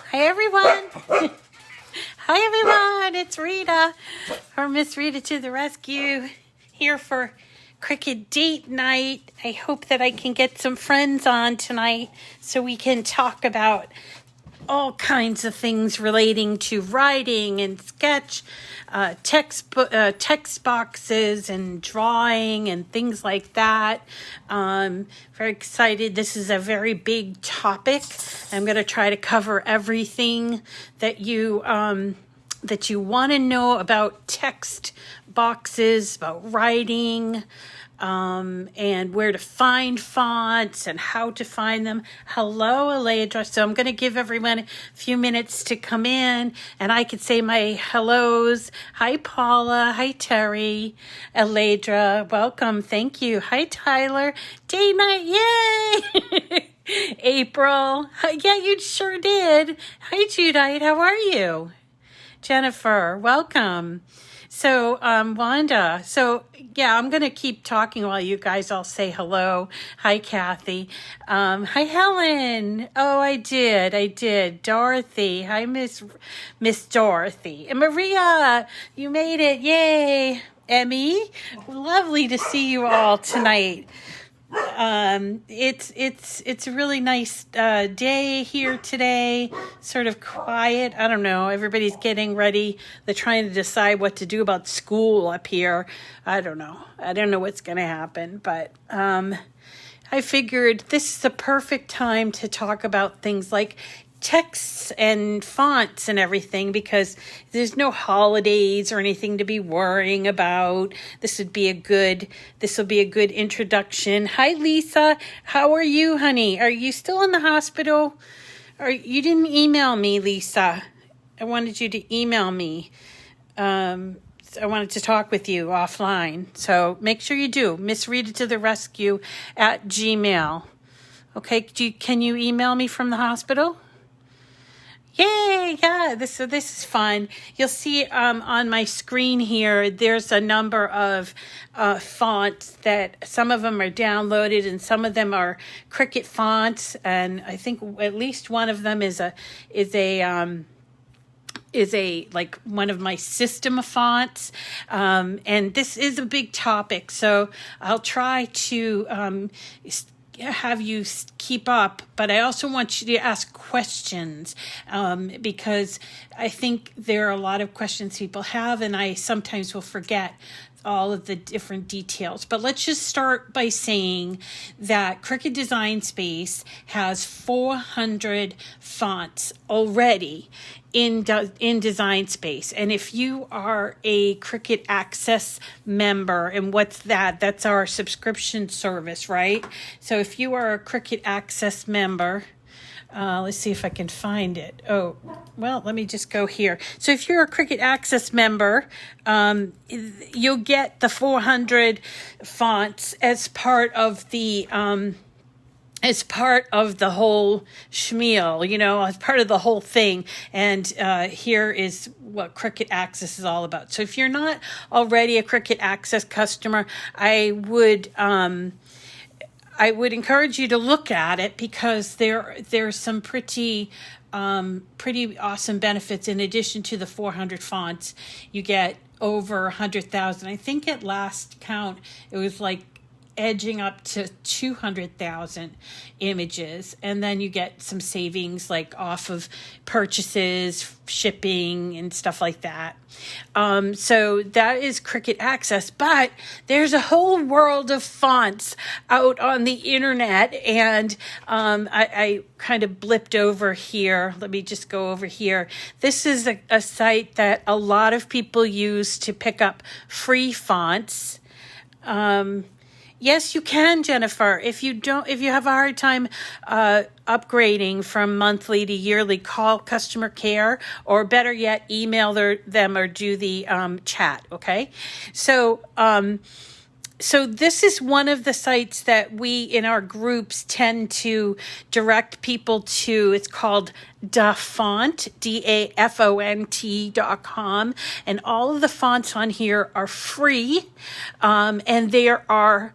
Hi, everyone. Hi, everyone. It's Rita, or Miss Rita to the rescue, here for Cricut Date Night. I hope that I can get some friends on tonight so we can talk about all kinds of things relating to writing and sketch, text boxes and drawing and things like that. Very excited. This is a very big topic. I'm going to try to cover everything that you want to know about text boxes, about writing, and where to find fonts and how to find them. Hello, Aledra. So I'm going to give everyone a few minutes to come in and I could say my hellos. Hi, Paula. Hi, Terry. Aledra, welcome. Thank you. Hi, Tyler. Day night. Yay. April. Yeah, you sure did. Hi, Judite. How are you? Jennifer, welcome. So, Wanda, yeah, I'm going to keep talking while you guys all say hello. Hi, Kathy. Hi, Helen. Oh, I did. Dorothy. Hi, Miss Dorothy. And Maria, you made it. Yay. Emmy, lovely to see you all tonight. It's a really nice day here today, sort of quiet. I don't know, everybody's getting ready. They're trying to decide what to do about school up here. I don't know what's going to happen, but I figured this is the perfect time to talk about things like texts and fonts and everything, because there's no holidays or anything to be worrying about. This will be a good introduction. Hi, Lisa. How are you, honey? Are you still in the hospital? Or you didn't email me, Lisa. I wanted you to email me. I wanted to talk with you offline. So make sure you do. Miss Rita to the rescue at Gmail. Okay. Can you email me from the hospital? Yay, yeah, this is fun. You'll see on my screen here, there's a number of fonts that some of them are downloaded and some of them are Cricut fonts. And I think at least one of them is like one of my system fonts. And this is a big topic, so I'll try to have you keep up, but I also want you to ask questions, because I think there are a lot of questions people have, and I sometimes will forget all of the different details. But let's just start by saying that Cricut Design Space has 400 fonts already in Design Space. And if you are a Cricut Access member, and what's that? That's our subscription service, right? So if you are a Cricut Access member, let's see if I can find it. Oh, well, let me just go here. So if you're a Cricut Access member, you'll get the 400 fonts as part of the whole schmeal, as part of the whole thing. And here is what Cricut Access is all about. So if you're not already a Cricut Access customer, I would encourage you to look at it, because there's some pretty awesome benefits. In addition to the 400 fonts, you get over 100,000. I think at last count, it was like edging up to 200,000 images, and then you get some savings like off of purchases, shipping, and stuff like that. So that is Cricut Access, but there's a whole world of fonts out on the internet, and I kind of blipped over here. Let me just go over here. This is a site that a lot of people use to pick up free fonts. Yes, you can, Jennifer. If you have a hard time upgrading from monthly to yearly, call customer care, or better yet, email them or do the chat. Okay, so this is one of the sites that we in our groups tend to direct people to. It's called DaFont, DAFONT.com, and all of the fonts on here are free, and there are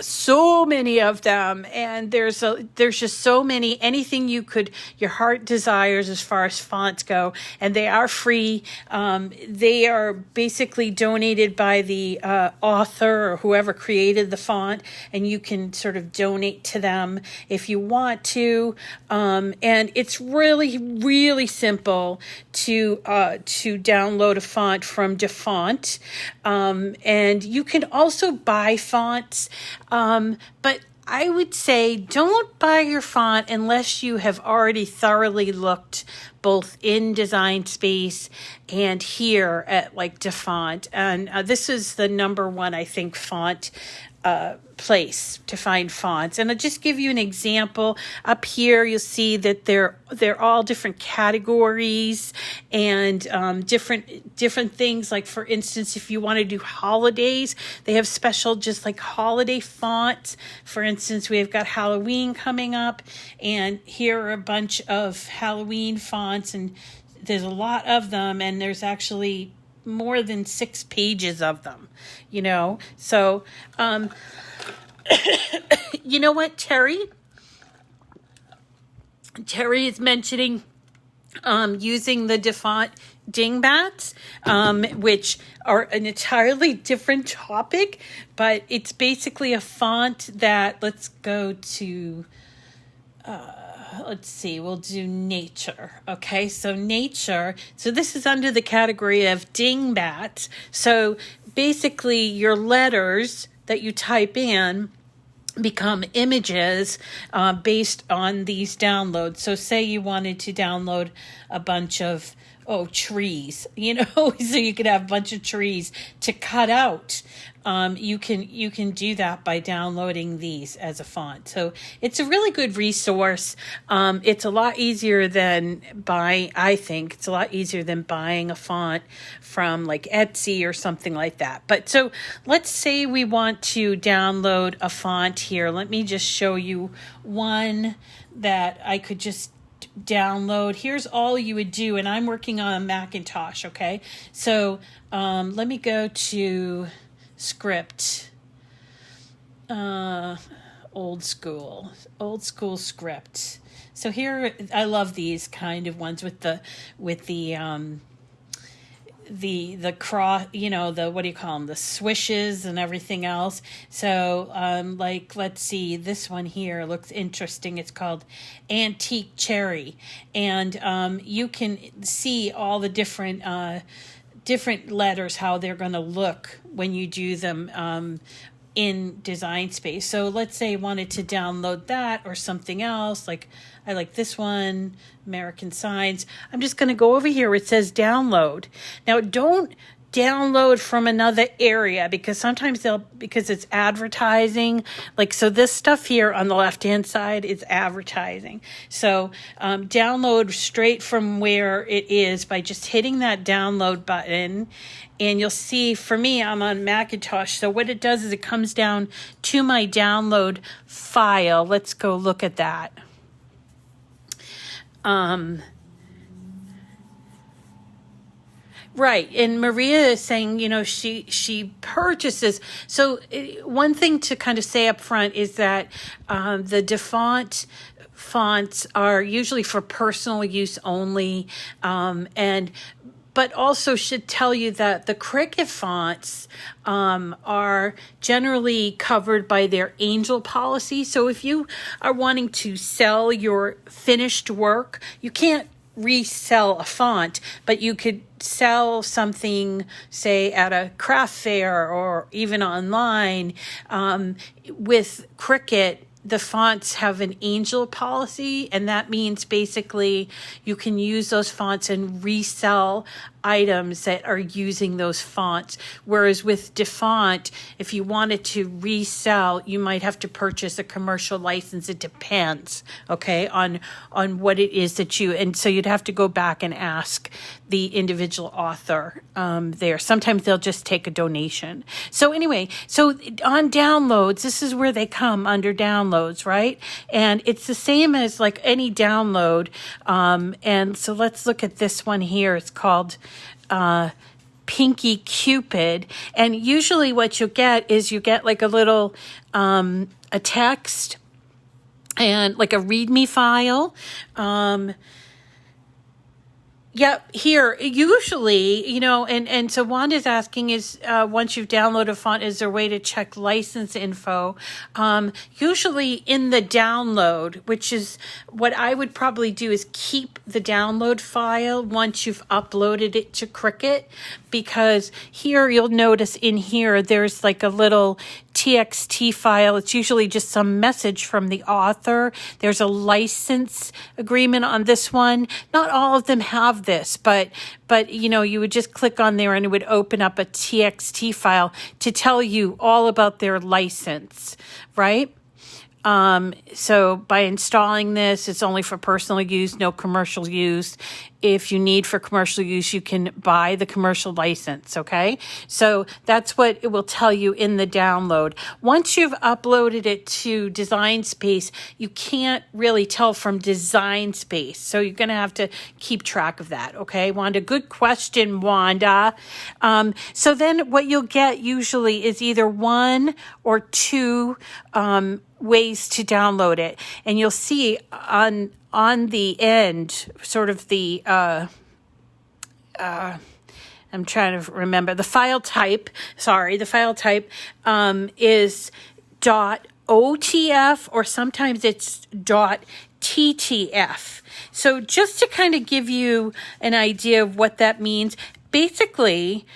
so many of them, and there's just so many, anything your heart desires as far as fonts go, and they are free. They are basically donated by the author or whoever created the font, and you can sort of donate to them if you want to. And it's really, really simple to download a font from DaFont. And you can also buy fonts. But I would say don't buy your font unless you have already thoroughly looked both in Design Space and here at like DaFont. And this is the number one, I think, font place to find fonts. And I'll just give you an example. Up here, you'll see that they're all different categories and different things. Like, for instance, if you want to do holidays, they have special just like holiday fonts. For instance, we've got Halloween coming up, and here are a bunch of Halloween fonts, and there's a lot of them, and there's actually more than 6 pages of them, so you know what, Terry is mentioning using the DaFont dingbats, which are an entirely different topic, but it's basically a font that, let's go to let's see, we'll do nature. Okay, so nature. So this is under the category of dingbats. So basically your letters that you type in become images based on these downloads. So say you wanted to download a bunch of trees, so you could have a bunch of trees to cut out. You can do that by downloading these as a font. So it's a really good resource. It's a lot easier than buying a font from like Etsy or something like that. But so let's say we want to download a font here. Let me just show you one that I could just download. Here's all you would do, and I'm working on a Macintosh. Okay, so let me go to script, old school script. So here, I love these kind of ones with the cross, the, what do you call them? The swishes and everything else. So, like, let's see, this one here looks interesting. It's called Antique Cherry. And, you can see all the different letters, how they're going to look when you do them, in Design Space. So let's say I wanted to download that or something else. Like, I like this one, American Signs. I'm just going to go over here where it says download. Now, don't download from another area, because sometimes because it's advertising. Like, so this stuff here on the left-hand side is advertising. So download straight from where it is by just hitting that download button. And you'll see, for me, I'm on Macintosh. So what it does is it comes down to my download file. Let's go look at that. Right. And Maria is saying, she purchases. So one thing to kind of say up front is that the DaFont fonts are usually for personal use only. But also should tell you that the Cricut fonts are generally covered by their angel policy. So if you are wanting to sell your finished work, you can't resell a font, but you could sell something, say, at a craft fair or even online. With Cricut, the fonts have an angel policy, and that means basically you can use those fonts and resell items that are using those fonts. Whereas with DaFont, if you wanted to resell, you might have to purchase a commercial license. It depends, okay, on what it is that and so you'd have to go back and ask the individual author there. Sometimes they'll just take a donation. So anyway, so on downloads, this is where they come under downloads, right? And it's the same as like any download. And so let's look at this one here. It's called pinky cupid. And usually what you'll get is you get like a little, a text and like a README file. Yep, here, usually, and so Wanda's asking is, once you've downloaded a font, is there a way to check license info? Usually in the download, which is what I would probably do, is keep the download file once you've uploaded it to Cricut, because here you'll notice in here, there's like a little TXT file. It's usually just some message from the author. There's a license agreement on this one. Not all of them have this, but you would just click on there and it would open up a TXT file to tell you all about their license, right? So by installing this, it's only for personal use, no commercial use. If you need for commercial use, you can buy the commercial license, okay? So that's what it will tell you in the download. Once you've uploaded it to Design Space, you can't really tell from Design Space. So you're going to have to keep track of that, okay, Wanda? Good question, Wanda. So then what you'll get usually is either one or two ways to download it. And you'll see on the end, sort of the, I'm trying to remember, the file type is .otf, or sometimes it's .ttf. So just to kind of give you an idea of what that means, basically,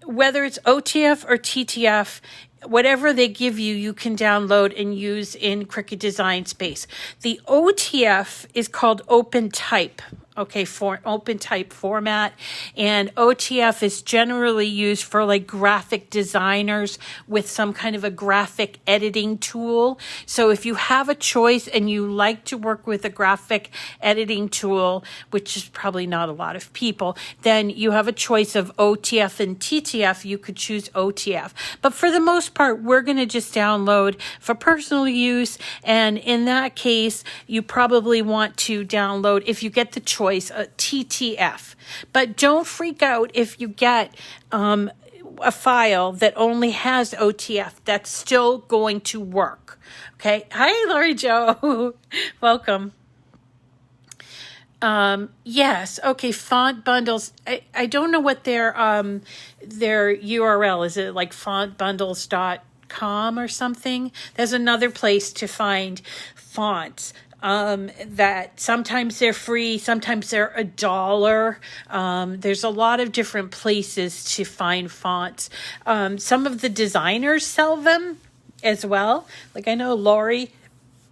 whether it's OTF or TTF, whatever they give you, you can download and use in Cricut Design Space. The OTF is called Open Type. Okay, for open type format. And OTF is generally used for like graphic designers with some kind of a graphic editing tool. So if you have a choice and you like to work with a graphic editing tool, which is probably not a lot of people, then you have a choice of OTF and TTF. You could choose OTF. But for the most part, we're going to just download for personal use. And in that case, you probably want to download, if you get the choice, a TTF. But don't freak out if you get a file that only has OTF. That's still going to work. Okay. Hi, Lori Jo. Welcome. Yes. Okay. Font bundles. I don't know what their URL is. It like fontbundles.com or something? There's another place to find fonts. That sometimes they're free, sometimes they're $1. There's a lot of different places to find fonts. Some of the designers sell them as well. Like I know Lori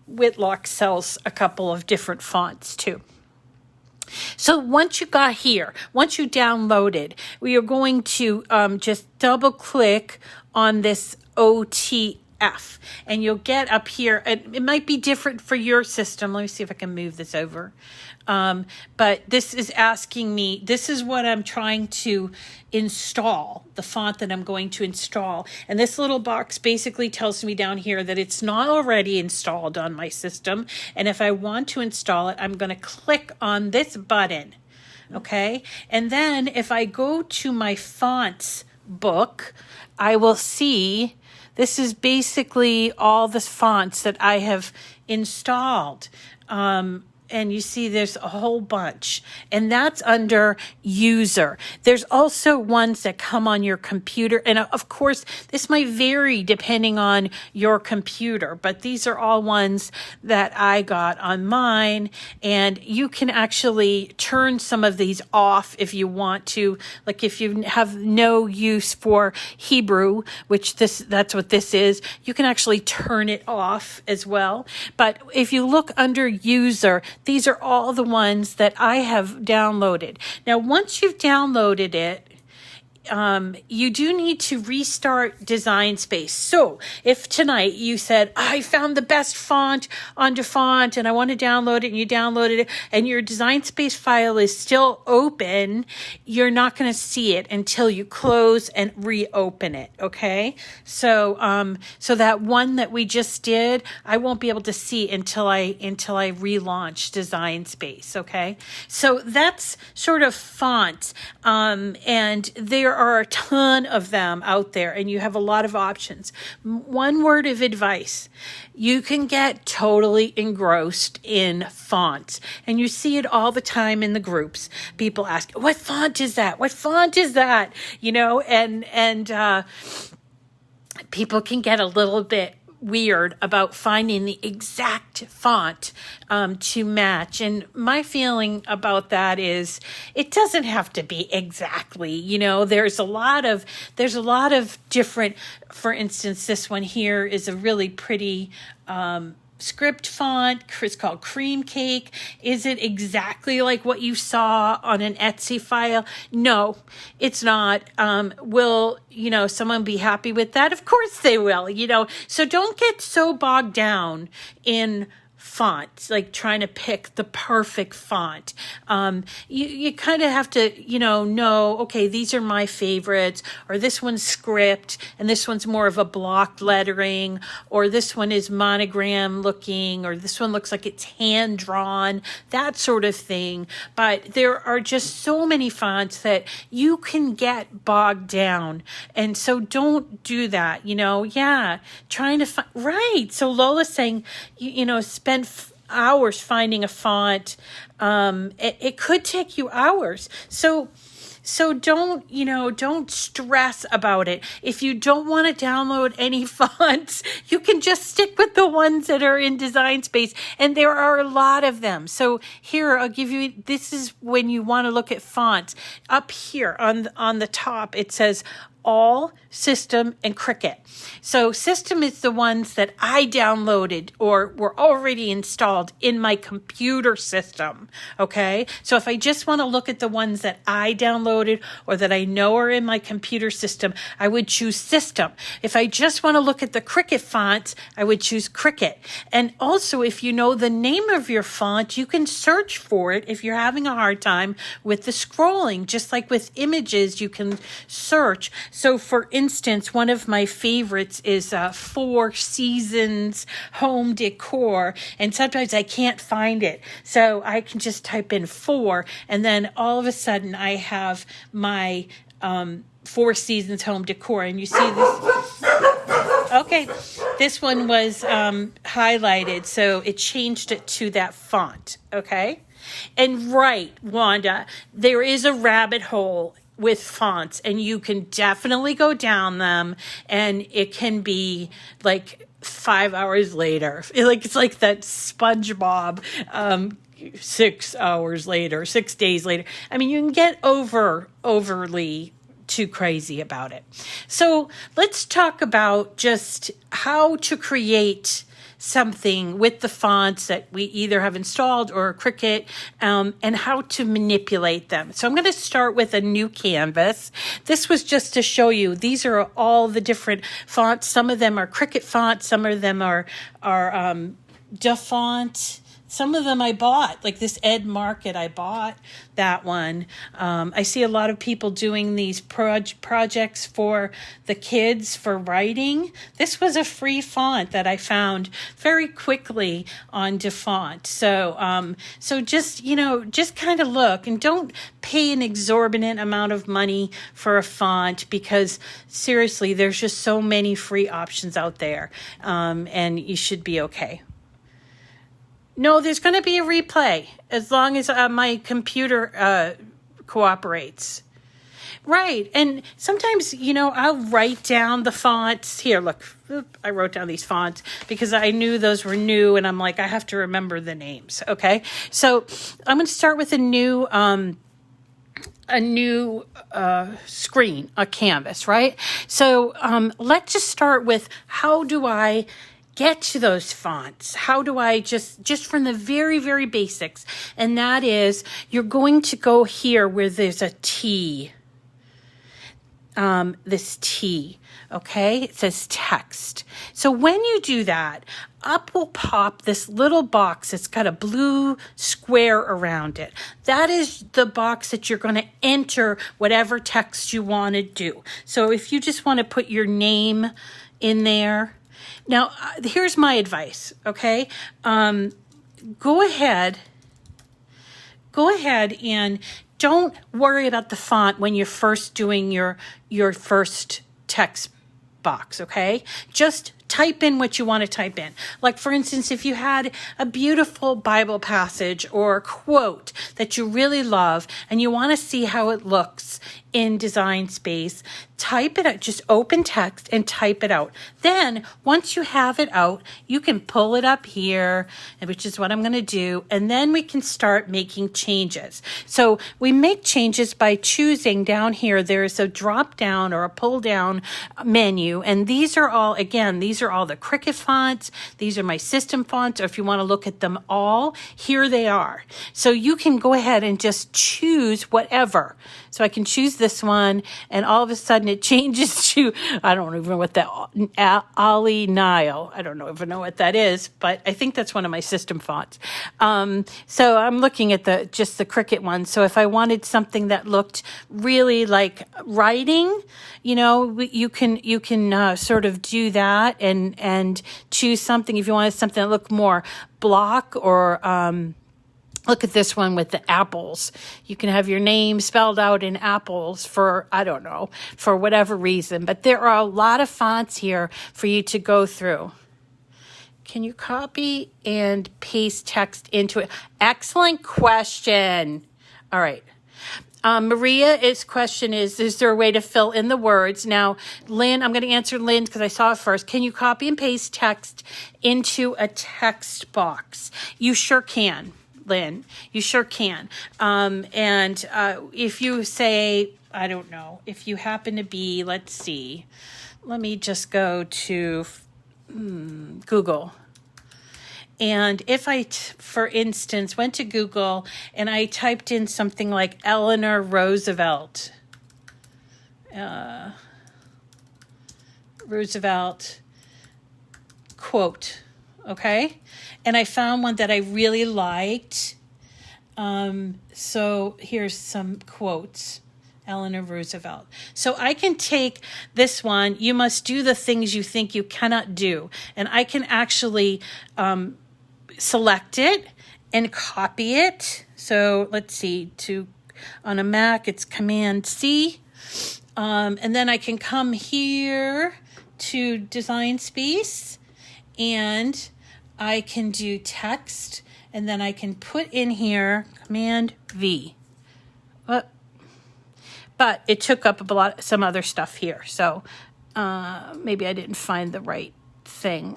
Whitlock sells a couple of different fonts too. So once you got here, once you downloaded, we are going to just double click on this OTF. And you'll get up here, and it might be different for your system. Let me see if I can move this over. But this is asking me, this is what I'm trying to install, the font that I'm going to install. And this little box basically tells me down here that it's not already installed on my system. And if I want to install it, I'm going to click on this button. Okay. And then if I go to my fonts book, I will see this is basically all the fonts that I have installed. And you see there's a whole bunch. And that's under user. There's also ones that come on your computer. And of course, this might vary depending on your computer. But these are all ones that I got on mine. And you can actually turn some of these off if you want to. Like if you have no use for Hebrew, which that's what this is, you can actually turn it off as well. But if you look under user, these are all the ones that I have downloaded. Now, once you've downloaded it, you do need to restart Design Space. So if tonight you said, I found the best font under font and I want to download it, and you downloaded it and your Design Space file is still open, you're not going to see it until you close and reopen it. Okay. So, so that one that we just did, I won't be able to see until I relaunch Design Space. Okay. So that's sort of fonts. And there there are a ton of them out there and you have a lot of options. One word of advice: you can get totally engrossed in fonts, and you see it all the time in the groups. People ask, what font is that? What font is that? You know, and people can get a little bit weird about finding the exact font to match. And my feeling about that is it doesn't have to be exactly, you know, there's a lot of different, for instance, this one here is a really pretty script font. It's called Cream Cake. Is it exactly like what you saw on an Etsy file? No, it's not. Will, you know, someone be happy with that? Of course they will, you know. So don't get so bogged down in fonts, like trying to pick the perfect font. You kind of have to, you know, okay, these are my favorites, or this one's script, and this one's more of a block lettering, or this one is monogram looking, or this one looks like it's hand drawn, that sort of thing. But there are just so many fonts that you can get bogged down. And so don't do that, you know. Yeah, trying to find, right. So Lola's saying, you know, spend hours finding a font. It could take you hours. So don't, you know, don't stress about it. If you don't want to download any fonts, you can just stick with the ones that are in Design Space. And there are a lot of them. So here, I'll give you, this is when you want to look at fonts. Up here on the top, it says All, System, and Cricut. So System is the ones that I downloaded or were already installed in my computer system, okay? So if I just want to look at the ones that I downloaded or that I know are in my computer system, I would choose System. If I just want to look at the Cricut fonts, I would choose Cricut. And also, if you know the name of your font, you can search for it if you're having a hard time with the scrolling. Just like with images, you can search. So for instance, one of my favorites is Four Seasons Home Decor, and sometimes I can't find it. So I can just type in 4, and then all of a sudden I have my Four Seasons Home Decor, and you see this. Okay, this one was highlighted, so it changed it to that font, okay? And right, Wanda, there is a rabbit hole with fonts, and you can definitely go down them, and it can be like 5 hours later. It's like that SpongeBob 6 hours later, 6 days later. I mean, you can get overly too crazy about it. So let's talk about just how to create something with the fonts that we either have installed or Cricut, and how to manipulate them. So I'm going to start with a new canvas. This was just to show you, these are all the different fonts. Some of them are Cricut fonts. Some of them are DaFont. Some of them I bought, like this Ed Market, I bought that one. I see a lot of people doing these projects for the kids for writing. This was a free font that I found very quickly on DaFont. So just, you know, just kind of look, and don't pay an exorbitant amount of money for a font, because seriously, there's just so many free options out there, and you should be okay. No, there's going to be a replay as long as my computer cooperates. Right. And sometimes, you know, I'll write down the fonts. Here, look, I wrote down these fonts because I knew those were new, and I'm like, I have to remember the names. Okay. So I'm going to start with a new screen, a canvas, right? So let's just start with, how do I get to those fonts? How do I just from the very, very basics? And that is, you're going to go here where there's a T. This T, okay? It says text. So when you do that, up will pop this little box. It's got a blue square around it. That is the box that you're going to enter whatever text you want to do. So if you just want to put your name in there. Now, here's my advice, okay? Go ahead and don't worry about the font when you're first doing your first text box, okay? Just type in what you want to type in. Like, for instance, if you had a beautiful Bible passage or quote that you really love and you want to see how it looks in Design Space, type it out. Just open text and type it out. Then, once you have it out, you can pull it up here, which is what I'm going to do, and then we can start making changes. So we make changes by choosing down here. There's a drop down or a pull down menu, and these are all, again, these are all the Cricut fonts. These are my system fonts, or if you want to look at them all, here they are. So you can go ahead and just choose whatever. So I can choose this one, and all of a sudden it changes to, I don't even know what that, Ali Nile. I don't even know what that is, but I think that's one of my system fonts. So I'm looking at just the Cricut one. So if I wanted something that looked really like writing, you can sort of do that and choose something. If you wanted something that looked more block or, look at this one with the apples. You can have your name spelled out in apples for, I don't know, for whatever reason. But there are a lot of fonts here for you to go through. Can you copy and paste text into it? Excellent question. All right. Maria's question is there a way to fill in the words? Now, Lynn, I'm going to answer Lynn because I saw it first. Can you copy and paste text into a text box? You sure can. Lynn, you sure can. If you say, I don't know, if you happen to be, let's see, let me just go to Google. And if I, for instance, went to Google and I typed in something like Eleanor Roosevelt, quote, okay? And I found one that I really liked. So here's some quotes. Eleanor Roosevelt. So I can take this one, you must do the things you think you cannot do. And I can actually select it and copy it. So let's see, on a Mac, it's Command C. And then I can come here to Design Space and I can do text, and then I can put in here Command V. But it took up some other stuff here, so maybe I didn't find the right thing.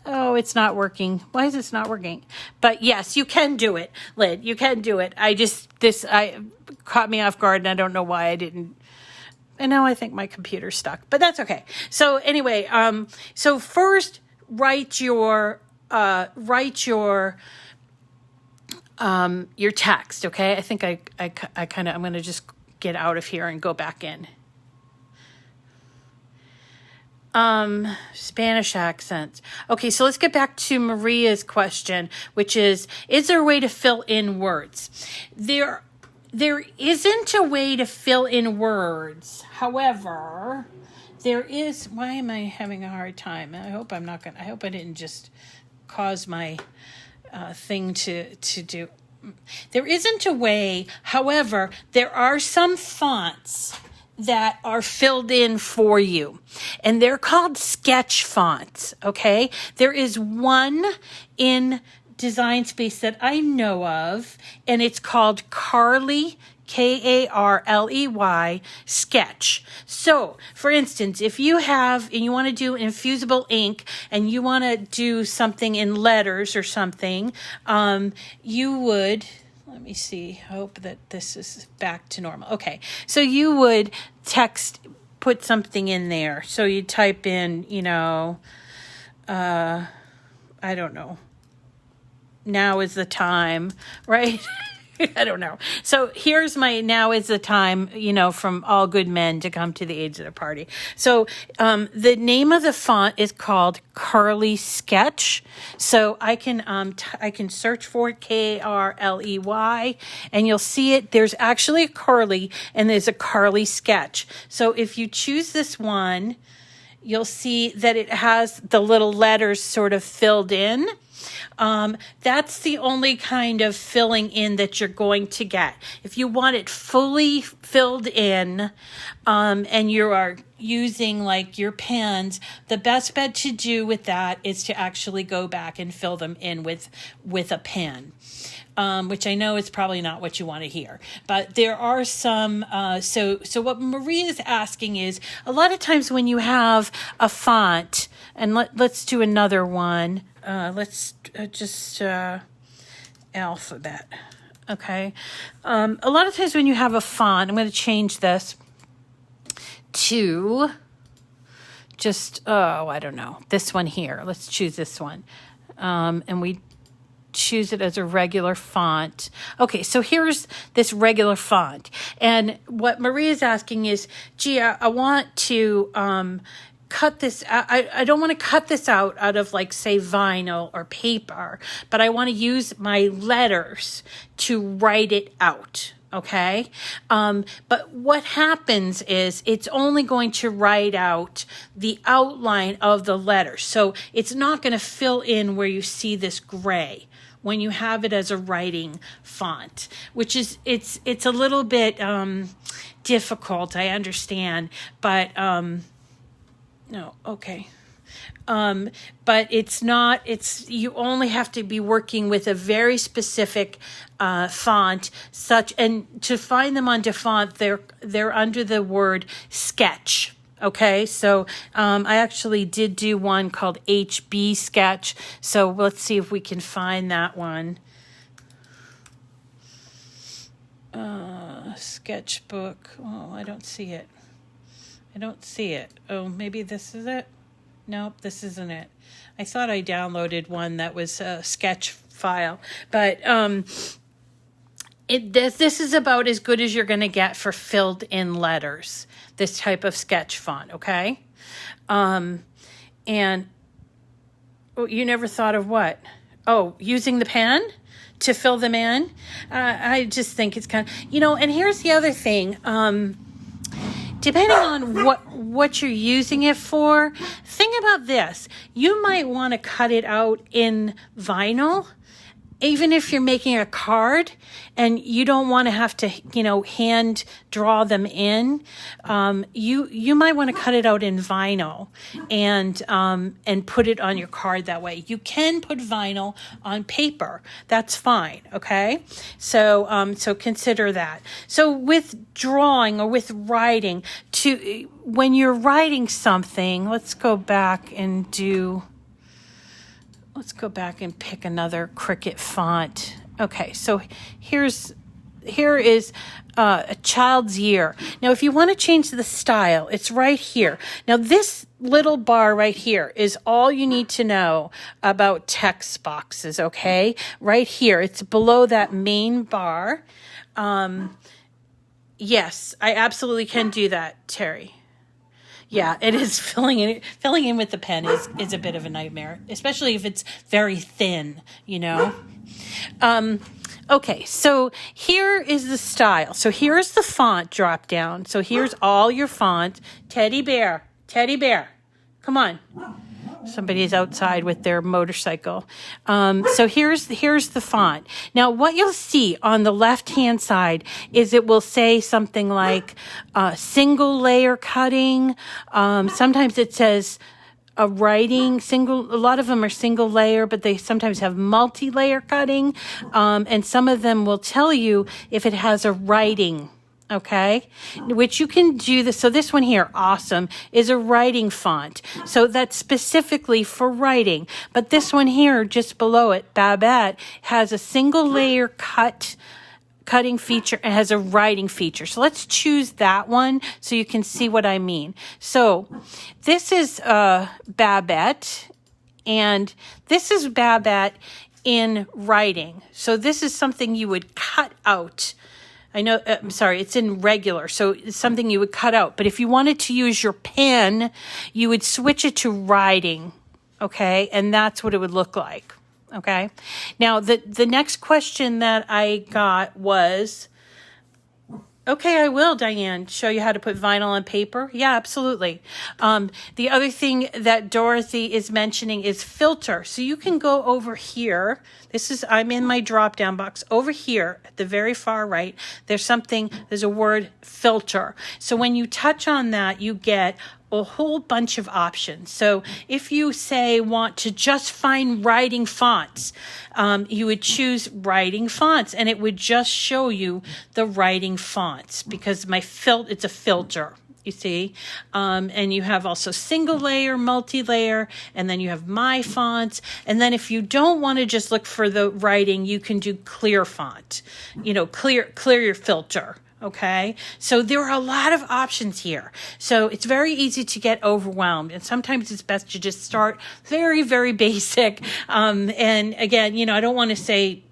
Oh, it's not working. Why is this not working? But yes, you can do it, Lynn. You can do it. I caught me off guard, and I don't know why I didn't. And now I think my computer's stuck, but that's okay. So anyway, so first write your text. Okay. I think I'm going to just get out of here and go back in. Spanish accents. Okay. So let's get back to Maria's question, which is there a way to fill in words? There isn't a way to fill in words. However, there is. Why am I having a hard time? I hope I didn't just cause my thing to do. There isn't a way. However, there are some fonts that are filled in for you, and they're called sketch fonts. Okay, there is one in Design Space that I know of, and it's called Carly, Karley, sketch. So, for instance, if you have, and you want to do infusible ink, and you want to do something in letters or something, you would, let me see, hope that this is back to normal. Okay, so you would put something in there. So you type in, I don't know, now is the time, right? I don't know. So here's my now is the time, from all good men to come to the aids of the party. So the name of the font is called Carly Sketch. So I can search for it, Karley, and you'll see it. There's actually a Carly and there's a Carly Sketch. So if you choose this one, you'll see that it has the little letters sort of filled in. That's the only kind of filling in that you're going to get. If you want it fully filled in, and you are using like your pens, the best bet to do with that is to actually go back and fill them in with a pen. Which I know is probably not what you want to hear, but there are some, so what Maria is asking is, a lot of times when you have a font, and let's do another one, let's just alphabet, okay? A lot of times when you have a font, I'm going to change this to just, I don't know, this one here. Let's choose this one. And we choose it as a regular font. Okay, so here's this regular font. And what Maria's asking is, gee, I want to cut this out. I don't want to cut this out of like, say, vinyl or paper, but I want to use my letters to write it out. Okay. But what happens is it's only going to write out the outline of the letter. So it's not going to fill in where you see this gray when you have it as a writing font, which is, it's a little bit difficult, I understand, but no, okay. But it's not, you only have to be working with a very specific font, and to find them on DaFont, they're under the word sketch. Okay, so I actually did do one called HB Sketch. So let's see if we can find that one. Sketchbook. Oh, I don't see it. Oh, maybe this is it? Nope, this isn't it. I thought I downloaded one that was a sketch file, but this is about as good as you're going to get for filled in letters, this type of sketch font, okay? And you never thought of what? Oh, using the pen to fill them in? I just think it's kind of, and here's the other thing. Depending on what you're using it for, think about this. You might want to cut it out in vinyl, even if you're making a card and you don't want to have to, hand draw them in. You might want to cut it out in vinyl and put it on your card that way. You can put vinyl on paper. That's fine. Okay. So consider that. So with drawing or with writing, when you're writing something, let's go back and pick another Cricut font. Okay, so here is a child's year. Now, if you want to change the style, it's right here. Now, this little bar right here is all you need to know about text boxes, okay? Right here, it's below that main bar. Yes, I absolutely can do that, Terry. Yeah, it is filling in with the pen is a bit of a nightmare, especially if it's very thin, Okay, so here is the style. So here's the font drop down. So here's all your font. Teddy bear, come on. Somebody's outside with their motorcycle. So here's the font. Now, what you'll see on the left-hand side is it will say something like single layer cutting. Sometimes it says a lot of them are single layer, but they sometimes have multi-layer cutting. And some of them will tell you if it has a writing. Okay, which you can do this. So this one here, awesome, is a writing font. So that's specifically for writing. But this one here, just below it, Babette, has a single layer cutting feature and has a writing feature. So let's choose that one so you can see what I mean. So this is Babette, and this is Babette in writing. So this is something you would cut out. I know, I'm sorry, it's in regular, so it's something you would cut out. But if you wanted to use your pen, you would switch it to writing, okay? And that's what it would look like, okay? Now, the next question that I got was, Okay, I will, Diane, show you how to put vinyl on paper. Yeah, absolutely. The other thing that Dorothy is mentioning is filter. So you can go over here. I'm in my drop-down box. Over here at the very far right, there's a word filter. So when you touch on that, you get a whole bunch of options. So if you say want to just find writing fonts, you would choose writing fonts and it would just show you the writing fonts because it's a filter, you see. And you have also single layer, multi-layer, and then you have my fonts. And then if you don't want to just look for the writing, you can do clear font, clear your filter. Okay, so there are a lot of options here. So it's very easy to get overwhelmed. And sometimes it's best to just start very, very basic. And again, I don't want to say,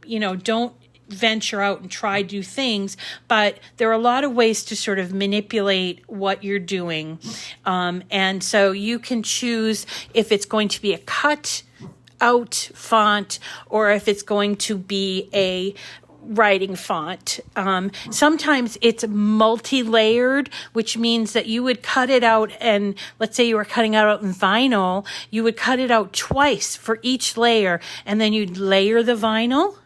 don't venture out and try new things, but there are a lot of ways to sort of manipulate what you're doing. And so you can choose if it's going to be a cut out font or if it's going to be a writing font. Sometimes it's multi-layered, which means that you would cut it out, and let's say you were cutting it out in vinyl, you would cut it out twice for each layer, and then you'd layer the vinyl.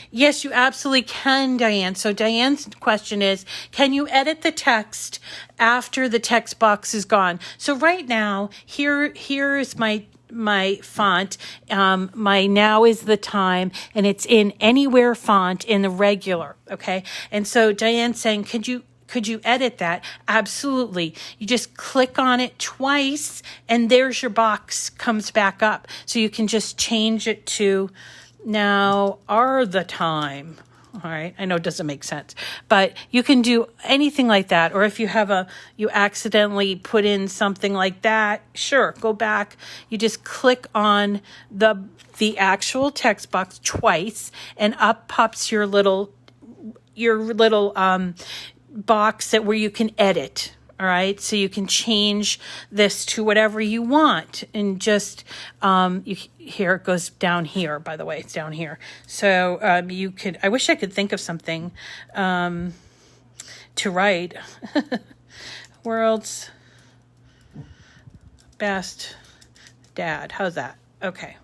Yes, you absolutely can, Diane. So Diane's question is, can you edit the text after the text box is gone? So right now, here is my font, my now is the time, and it's in anywhere font in the regular, okay? And so Diane's saying, could you edit that? Absolutely. You just click on it twice, and there's your box comes back up. So you can just change it to now are the time. All right. I know it doesn't make sense, but you can do anything like that. Or if you you accidentally put in something like that, sure, go back. You just click on the actual text box twice and up pops your little box where you can edit. All right, so you can change this to whatever you want, and just here it goes down here. By the way, it's down here. So you could. I wish I could think of something to write. World's best dad. How's that? Okay.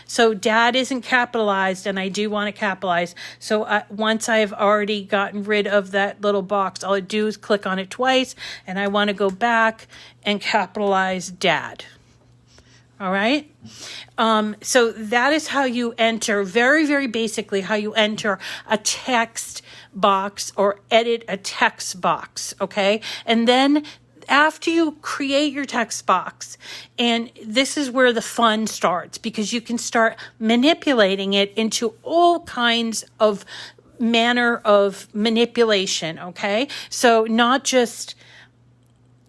So dad isn't capitalized, and I do want to capitalize. So once I've already gotten rid of that little box, all I do is click on it twice, and I want to go back and capitalize dad. All right. So that is how you enter, very, very basically, how you enter a text box or edit a text box. Okay. And then after you create your text box, and this is where the fun starts, because you can start manipulating it into all kinds of manner of manipulation, okay? So not just,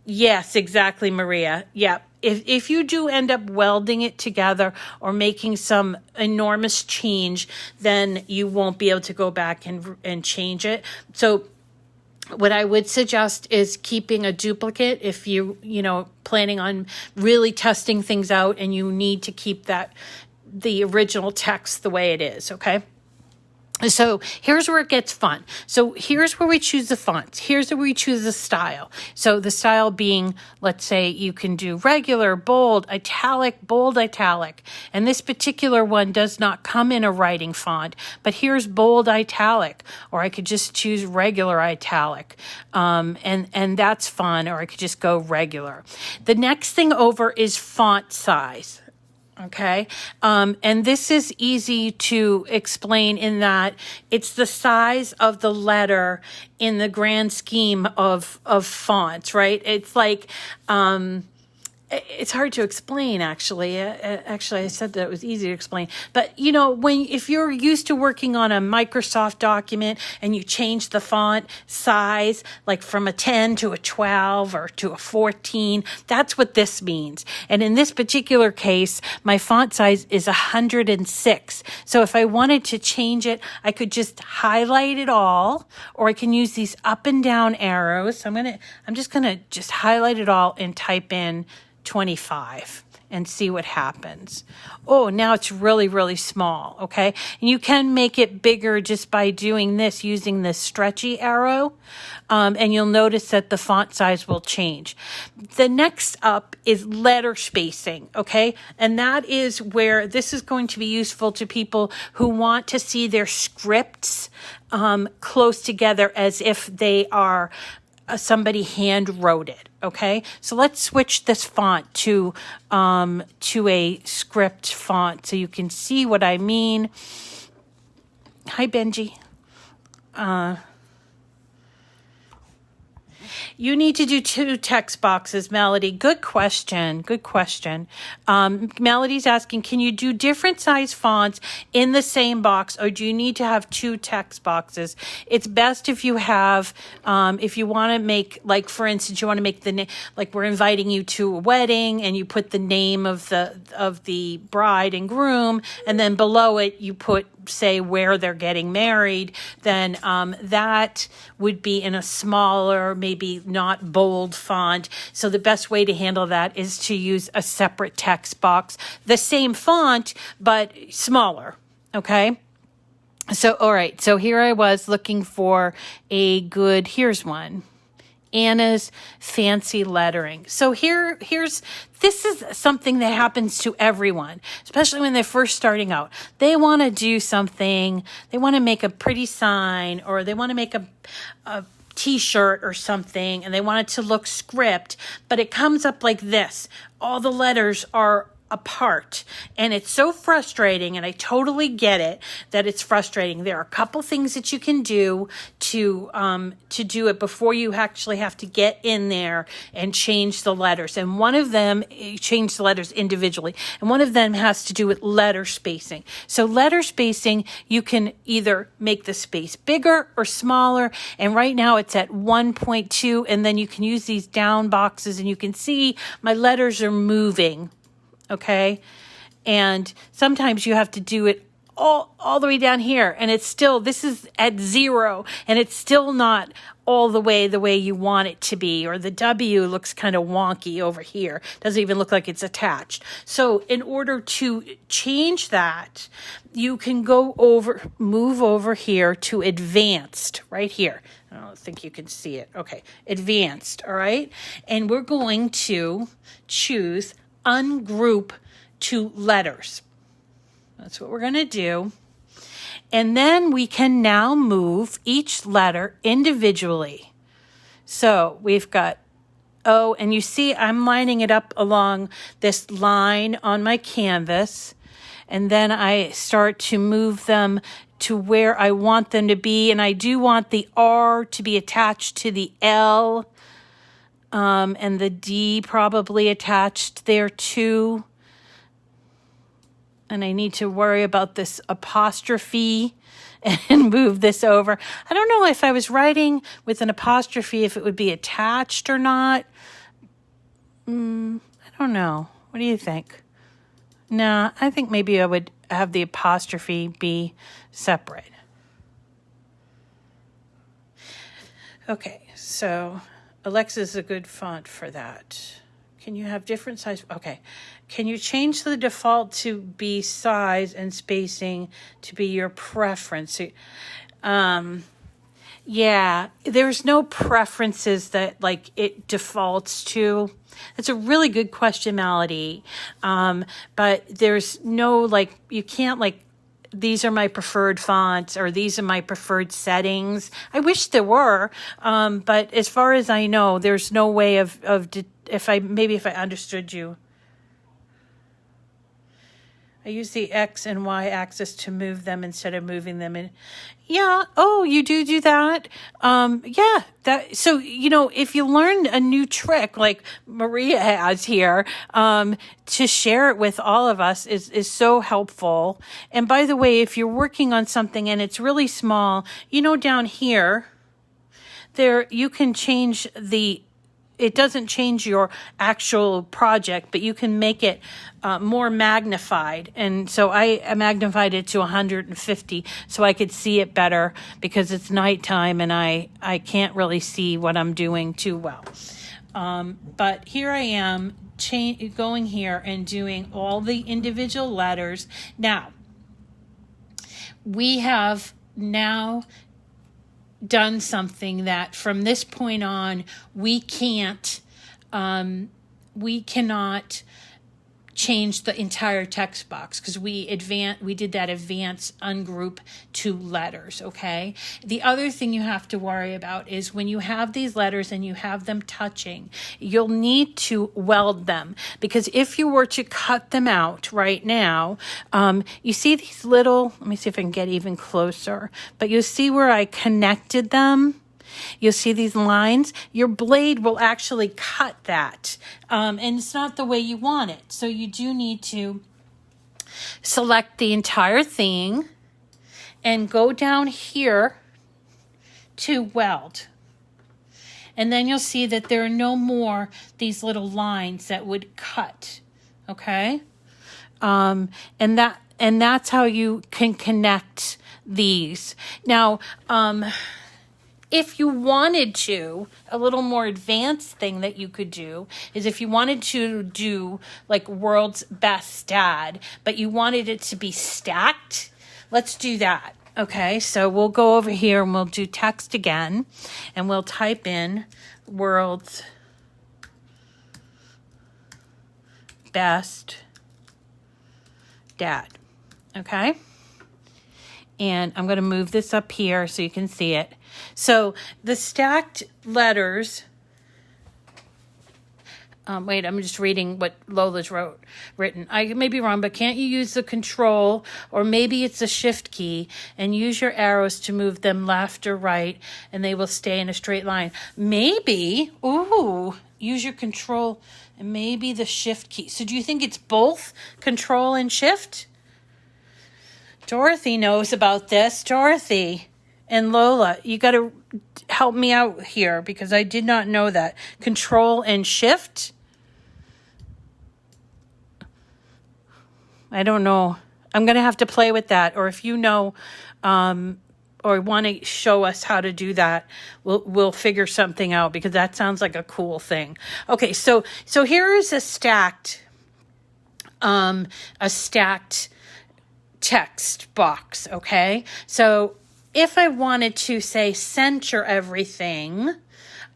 yes, exactly, Maria. Yeah. If you do end up welding it together or making some enormous change, then you won't be able to go back and change it. So what I would suggest is keeping a duplicate if planning on really testing things out and you need to keep the original text the way it is, okay? So here's where it gets fun. So here's where we choose the fonts. Here's where we choose the style. So the style being, let's say you can do regular, bold, italic. And this particular one does not come in a writing font, but here's bold italic, or I could just choose regular italic. And that's fun, or I could just go regular. The next thing over is font size. Okay. And this is easy to explain in that it's the size of the letter in the grand scheme of fonts, right? It's like, it's hard to explain, actually. Actually, I said that it was easy to explain. But, if you're used to working on a Microsoft document and you change the font size, like from a 10 to a 12 or to a 14, that's what this means. And in this particular case, my font size is 106. So if I wanted to change it, I could just highlight it all, or I can use these up and down arrows. So I'm just going to highlight it all and type in 25. and see what happens. Oh, now it's really, really small, okay? And you can make it bigger just by doing this, using this stretchy arrow, and you'll notice that the font size will change. The next up is letter spacing, okay? And that is where this is going to be useful to people who want to see their scripts close together as if they are somebody hand wrote it. Okay, so let's switch this font to a script font so you can see what I mean. Hi, Benji. You need to do 2 text boxes, Melody. Good question. Good question. Melody's asking, can you do different size fonts in the same box, or do you need to have 2 text boxes? It's best if you have, if you want to make, like, for instance, you want to make the name, like we're inviting you to a wedding and you put the name of the bride and groom, and then below it you put, say, where they're getting married, then that would be in a smaller, maybe not bold font. So the best way to handle that is to use a separate text box, the same font, but smaller. Okay. So, all right. So here I was looking for here's one. Anna's fancy lettering. So this is something that happens to everyone, especially when they're first starting out. They want to do something, they want to make a pretty sign, or they want to make a t-shirt or something, and they want it to look script, but it comes up like this. All the letters are apart, and it's so frustrating, and I totally get it that it's frustrating. There are a couple things that you can do to do it before you actually have to get in there and change the letters. And one of them, change the letters individually, and one of them has to do with letter spacing. So letter spacing, you can either make the space bigger or smaller, and right now it's at 1.2, and then you can use these down boxes, and you can see my letters are moving. Okay. And sometimes you have to do it all the way down here, and it's still, this is at 0, and it's still not all the way you want it to be, or the W looks kind of wonky over here. Doesn't even look like it's attached. So in order to change that, you can move over here to advanced, right here. I don't think you can see it. Okay. Advanced. All right. And we're going to choose ungroup to letters. That's what we're going to do. And then we can now move each letter individually. So we've got O, and you see I'm lining it up along this line on my canvas. And then I start to move them to where I want them to be. And I do want the R to be attached to the L. And the D probably attached there too. And I need to worry about this apostrophe and move this over. I don't know if I was writing with an apostrophe, if it would be attached or not. I don't know. What do you think? Nah, I think maybe I would have the apostrophe be separate. Okay, so Alexa's a good font for that. Can you have different size? Okay. Can you change the default to be size and spacing to be your preference? Yeah, there's no preferences that like it defaults to. That's a really good question, Melody. But there's no like, you can't like, these are my preferred fonts, or these are my preferred settings. I wish there were, but as far as I know, there's no way if I understood you. I use the X and Y axis to move them instead of moving them in. Yeah. Oh, you do that. Yeah. So, if you learn a new trick like Maria has here, to share it with all of us is so helpful. And by the way, if you're working on something and it's really small, down here, you can change it doesn't change your actual project, but you can make it more magnified. And so I magnified it to 150 so I could see it better, because it's nighttime and I can't really see what I'm doing too well. But here I am going here and doing all the individual letters. Now, we have now done something that from this point on, we cannot change the entire text box because we did that advance ungroup to letters. Okay. The other thing you have to worry about is when you have these letters and you have them touching, you'll need to weld them, because if you were to cut them out right now, you see these little, let me see if I can get even closer, but you'll see where I connected them. You'll see these lines. Your blade will actually cut that. And it's not the way you want it. So you do need to select the entire thing and go down here to weld. And then you'll see that there are no more these little lines that would cut. Okay? And that's how you can connect these. Now, if you wanted to, a little more advanced thing that you could do is if you wanted to do like World's Best Dad, but you wanted it to be stacked, let's do that. Okay, so we'll go over here and we'll do text again, and we'll type in World's Best Dad. Okay? And I'm going to move this up here so you can see it. So the stacked letters, wait, I'm just reading what Lola's written. I may be wrong, but can't you use the control, or maybe it's the shift key, and use your arrows to move them left or right, and they will stay in a straight line? Maybe, use your control and maybe the shift key. So do you think it's both control and shift? Dorothy knows about this. Dorothy and Lola, you got to help me out here because I did not know that. Control and shift? I don't know. I'm going to have to play with that. Or if you know or want to show us how to do that, we'll figure something out, because that sounds like a cool thing. Okay, so here is a stacked text box, okay? So if I wanted to say center everything,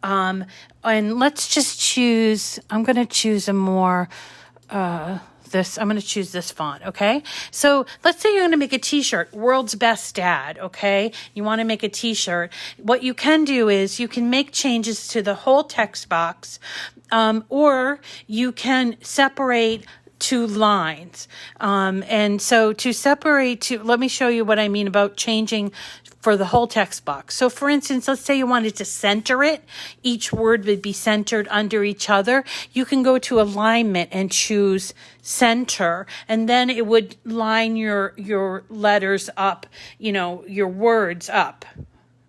and let's just choose, I'm going to choose a more, I'm going to choose this font, okay? So let's say you're going to make a t-shirt, World's Best Dad, okay? You want to make a t-shirt. What you can do is you can make changes to the whole text box, or you can separate two lines. And so to separate let me show you what I mean about changing for the whole text box. So for instance, let's say you wanted to center it. Each word would be centered under each other. You can go to alignment and choose center, and then it would line your letters up, your words up.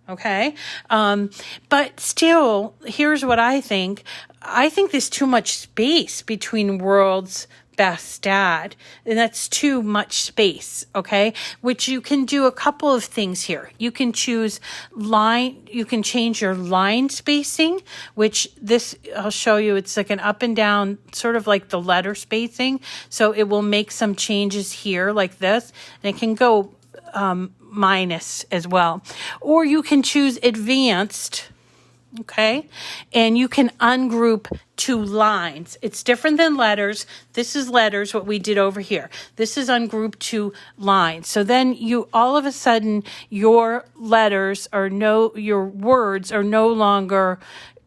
Okay. But still, here's what I think. I think there's too much space between World's Best Dad, and that's too much space, okay? Which you can do a couple of things here. You can choose you can change your line spacing, which this, I'll show you, it's like an up and down, sort of like the letter spacing. So it will make some changes here like this, and it can go minus as well. Or you can choose advanced, okay? And you can ungroup two lines. It's different than letters. This is letters, what we did over here. This is ungroup two lines. So then you, all of a sudden, your words are no longer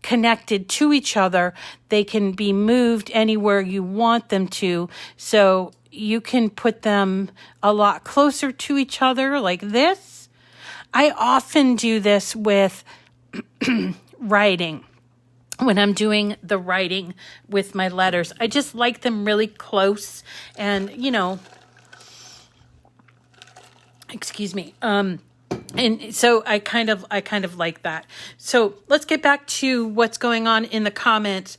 connected to each other. They can be moved anywhere you want them to. So you can put them a lot closer to each other like this. I often do this with writing. When I'm doing the writing with my letters, I just like them really close, and excuse me. And so I kind of like that. So let's get back to what's going on in the comments.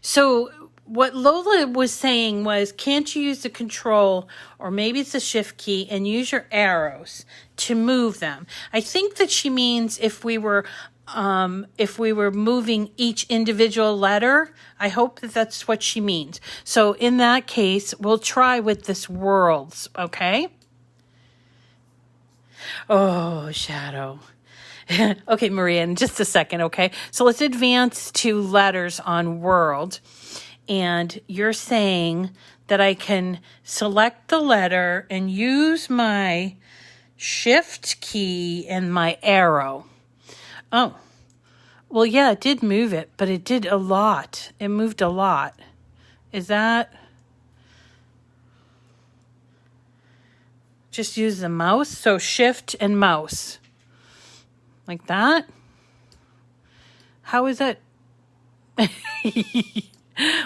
So what Lola was saying was, can't you use the control, or maybe it's the shift key, and use your arrows to move them? I think that she means if we were if we were moving each individual letter. I hope that that's what she means. So in that case, we'll try with this worlds, okay? Oh, shadow. Okay, Maria, in just a second, okay? So let's advance to letters on world. And you're saying that I can select the letter and use my shift key and my arrow. Oh, well, yeah, it did move it, but it did a lot. It moved a lot. Is that... Just use the mouse? So shift and mouse. Like that? How is that?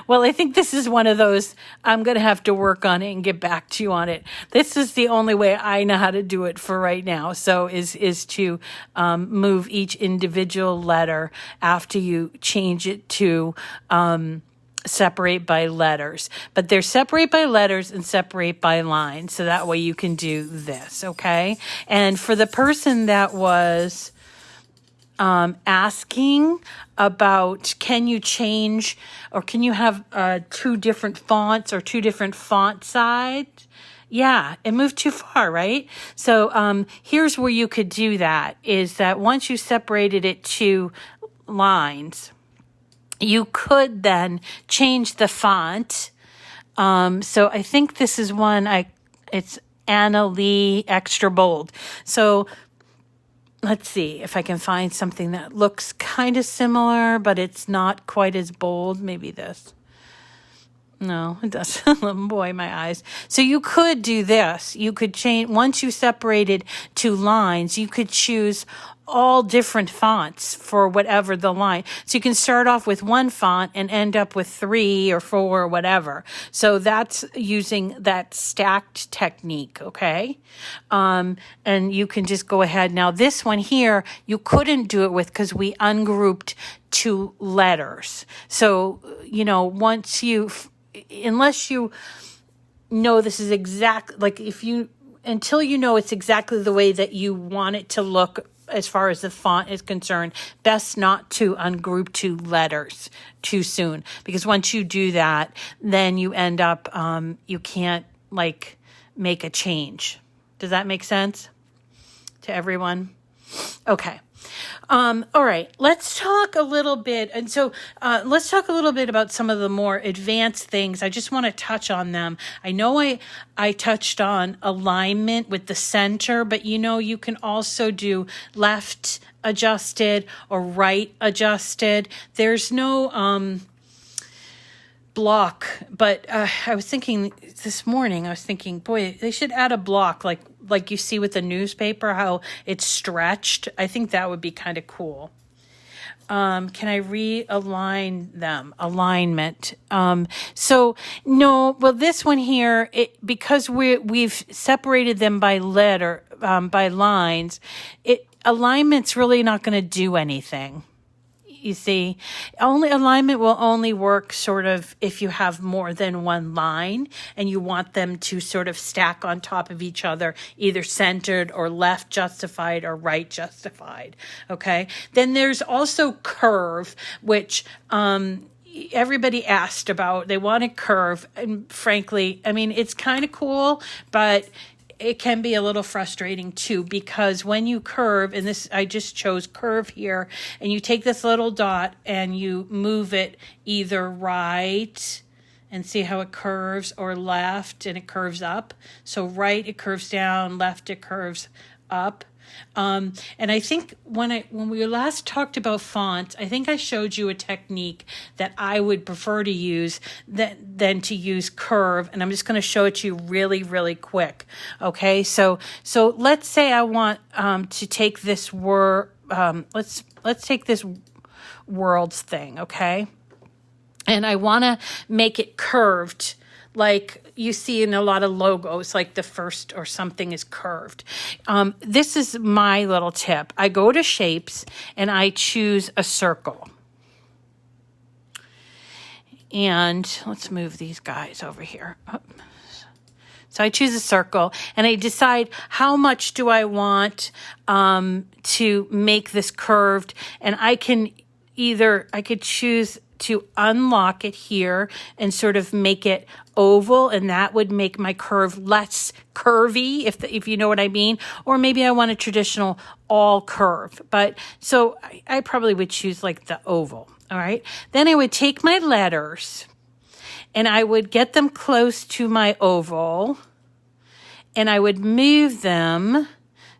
Well, I think this is one of those, I'm going to have to work on it and get back to you on it. This is the only way I know how to do it for right now. So is to move each individual letter after you change it to separate by letters. But they're separate by letters and separate by lines. So that way you can do this, okay? And for the person that was asking about, can you change or can you have two different fonts or two different font sides? Yeah, it moved too far, right? So here's where you could do that, is that once you separated it to lines, you could then change the font. So I think this is one, it's Anna Lee Extra Bold. So let's see if I can find something that looks kind of similar, but it's not quite as bold. Maybe this. No, it doesn't. Boy, my eyes. So you could do this. You could change, once you separated two lines, you could choose all different fonts for whatever the line. So you can start off with one font and end up with 3 or 4 or whatever. So that's using that stacked technique, okay? And you can just go ahead. Now this one here, you couldn't do it with because we ungrouped 2 letters. So, once you, unless you know this is exact, like until you know it's exactly the way that you want it to look as far as the font is concerned, best not to ungroup 2 letters too soon. Because once you do that, then you end up, you can't make a change. Does that make sense to everyone? Okay. All right, let's talk a little bit. And so let's talk a little bit about some of the more advanced things. I just want to touch on them. I know I touched on alignment with the center, but you can also do left adjusted or right adjusted. There's no block, but I was thinking this morning, boy, they should add a block like you see with the newspaper, how it's stretched. I think that would be kind of cool. Can I realign them? Alignment. So no, well, this one here, because we've separated them by letter, by lines, alignment's really not going to do anything. You see, alignment will only work sort of if you have more than one line and you want them to sort of stack on top of each other, either centered or left justified or right justified. Okay. Then there's also curve, which, everybody asked about. They want a curve. And frankly, it's kind of cool, but it can be a little frustrating too, because when you curve, and this, I just chose curve here, and you take this little dot and you move it either right and see how it curves, or left and it curves up. So right, it curves down, left, it curves up. And I think when we last talked about fonts, I think I showed you a technique that I would prefer to use than to use curve. And I'm just going to show it to you really, really quick. Okay. So let's say I want, to take this let's take this worlds thing. Okay. And I want to make it curved, like you see in a lot of logos, like the first or something is curved. This is my little tip. I go to shapes and I choose a circle. And let's move these guys over here. So I choose a circle and I decide how much do I want to make this curved. And I could choose to unlock it here and sort of make it oval, and that would make my curve less curvy, if you know what I mean. Or maybe I want a traditional all curve. But so I probably would choose like the oval. All right. Then I would take my letters and I would get them close to my oval and I would move them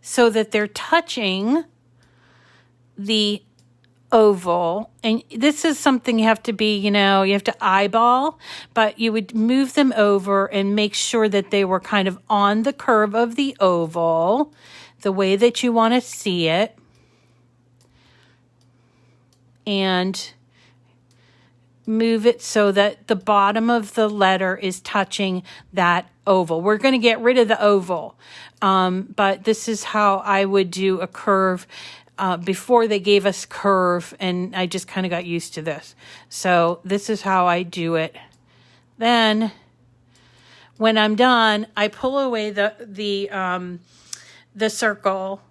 so that they're touching the oval. And this is something you have to be, you have to eyeball, but you would move them over and make sure that they were kind of on the curve of the oval, the way that you want to see it. And move it so that the bottom of the letter is touching that oval. We're going to get rid of the oval, but this is how I would do a curve before they gave us curve, and I just kind of got used to this. So this is how I do it. Then when I'm done, I pull away the circle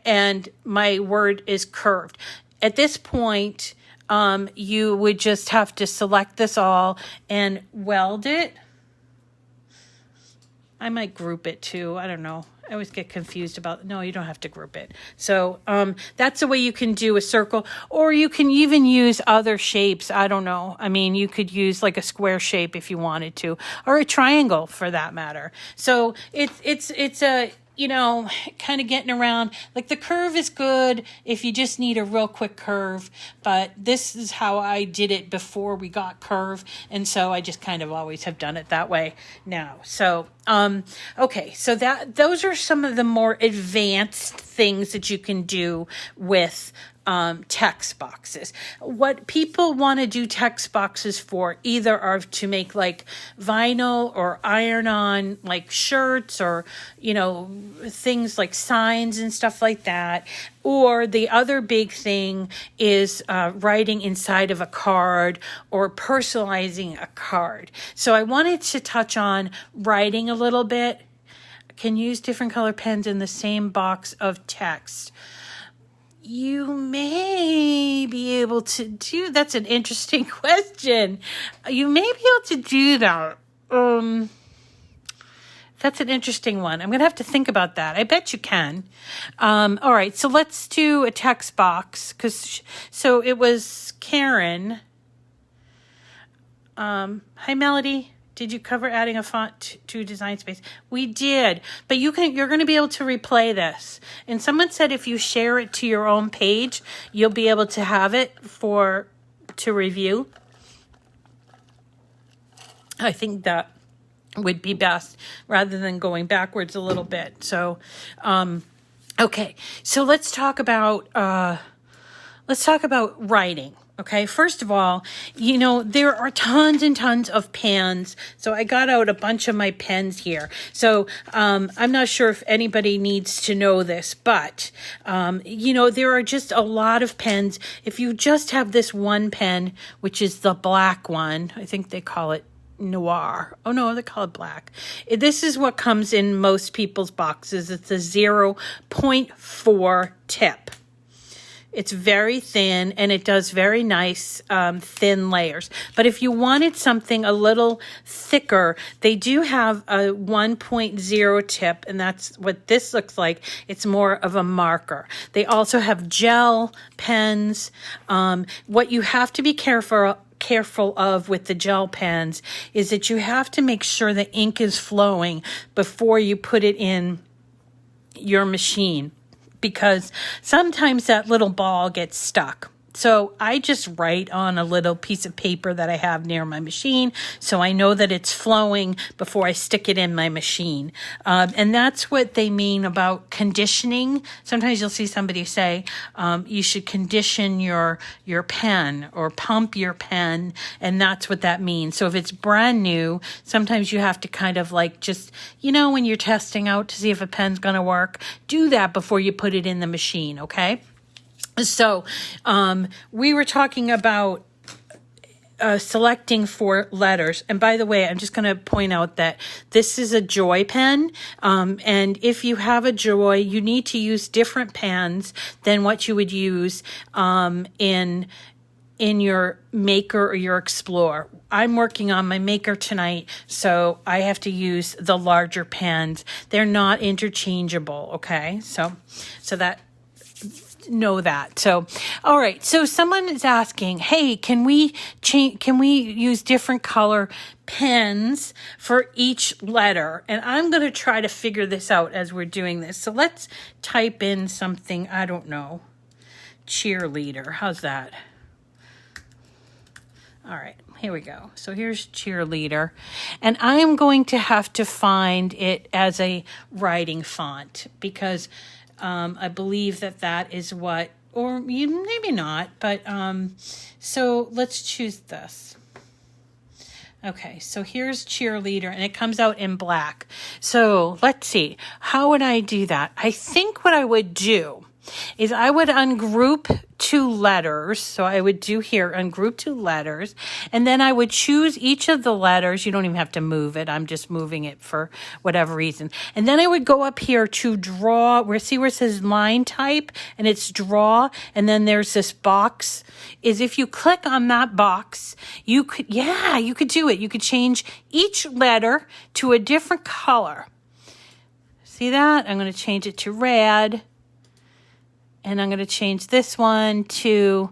and my word is curved. At this point, you would just have to select this all and weld it. I might group it too. I don't know. I always get confused about, no, you don't have to group it. So that's the way you can do a circle, or you can even use other shapes. I don't know. I mean, you could use like a square shape if you wanted to, or a triangle for that matter. So it's a, kind of getting around. Like the curve is good if you just need a real quick curve, but this is how I did it before we got curve. And so I just kind of always have done it that way now. So, okay. So those are some of the more advanced things that you can do with text boxes. What people want to do text boxes for either are to make like vinyl or iron on like shirts or, things like signs and stuff like that. Or the other big thing is writing inside of a card or personalizing a card. So I wanted to touch on writing a little bit. Can use different color pens in the same box of text. You may be able to do, that's an interesting question. You may be able to do that. That's an interesting one. I'm going to have to think about that. I bet you can. All right, so let's do a text box. So it was Karen. Hi, Melody. Did you cover adding a font to Design Space? We did, but you're going to be able to replay this. And someone said if you share it to your own page, you'll be able to have it to review. I think that would be best rather than going backwards a little bit. So, okay. So let's talk about writing. Okay, first of all, there are tons and tons of pens. So I got out a bunch of my pens here. So I'm not sure if anybody needs to know this, but, there are just a lot of pens. If you just have this one pen, which is the black one, I think they call it noir. Oh no, they call it black. This is what comes in most people's boxes. It's a 0.4 tip. It's very thin and it does very nice thin layers. But if you wanted something a little thicker, they do have a 1.0 tip, and that's what this looks like. It's more of a marker. They also have gel pens. What you have to be careful of with the gel pens is that you have to make sure the ink is flowing before you put it in your machine, because sometimes that little ball gets stuck. So I just write on a little piece of paper that I have near my machine, so I know that it's flowing before I stick it in my machine. And that's what they mean about conditioning. Sometimes you'll see somebody say, you should condition your pen or pump your pen, and that's what that means. So if it's brand new, sometimes you have to kind of like just, when you're testing out to see if a pen's going to work, do that before you put it in the machine, okay? So we were talking about selecting for letters. And by the way, I'm just going to point out that this is a Joy pen. And if you have a Joy, you need to use different pens than what you would use in your Maker or your Explorer. I'm working on my Maker tonight, so I have to use the larger pens. They're not interchangeable, okay? So that, know that. So, all right. So someone is asking, hey, can we use different color pens for each letter? And I'm going to try to figure this out as we're doing this. So let's type in something, I don't know, cheerleader. How's that? All right, here we go. So here's cheerleader. And I am going to have to find it as a writing font because I believe that is what, or maybe not, but so let's choose this. Okay, so here's cheerleader, and it comes out in black. So let's see, how would I do that? I think what I would do is I would ungroup two letters. So I would do here, ungroup two letters, and then I would choose each of the letters. You don't even have to move it. I'm just moving it for whatever reason. And then I would go up here to draw, see where it says line type, and it's draw, and then there's this box. Is if you click on that box, you could do it. You could change each letter to a different color. See that? I'm going to change it to red. And I'm going to change this one to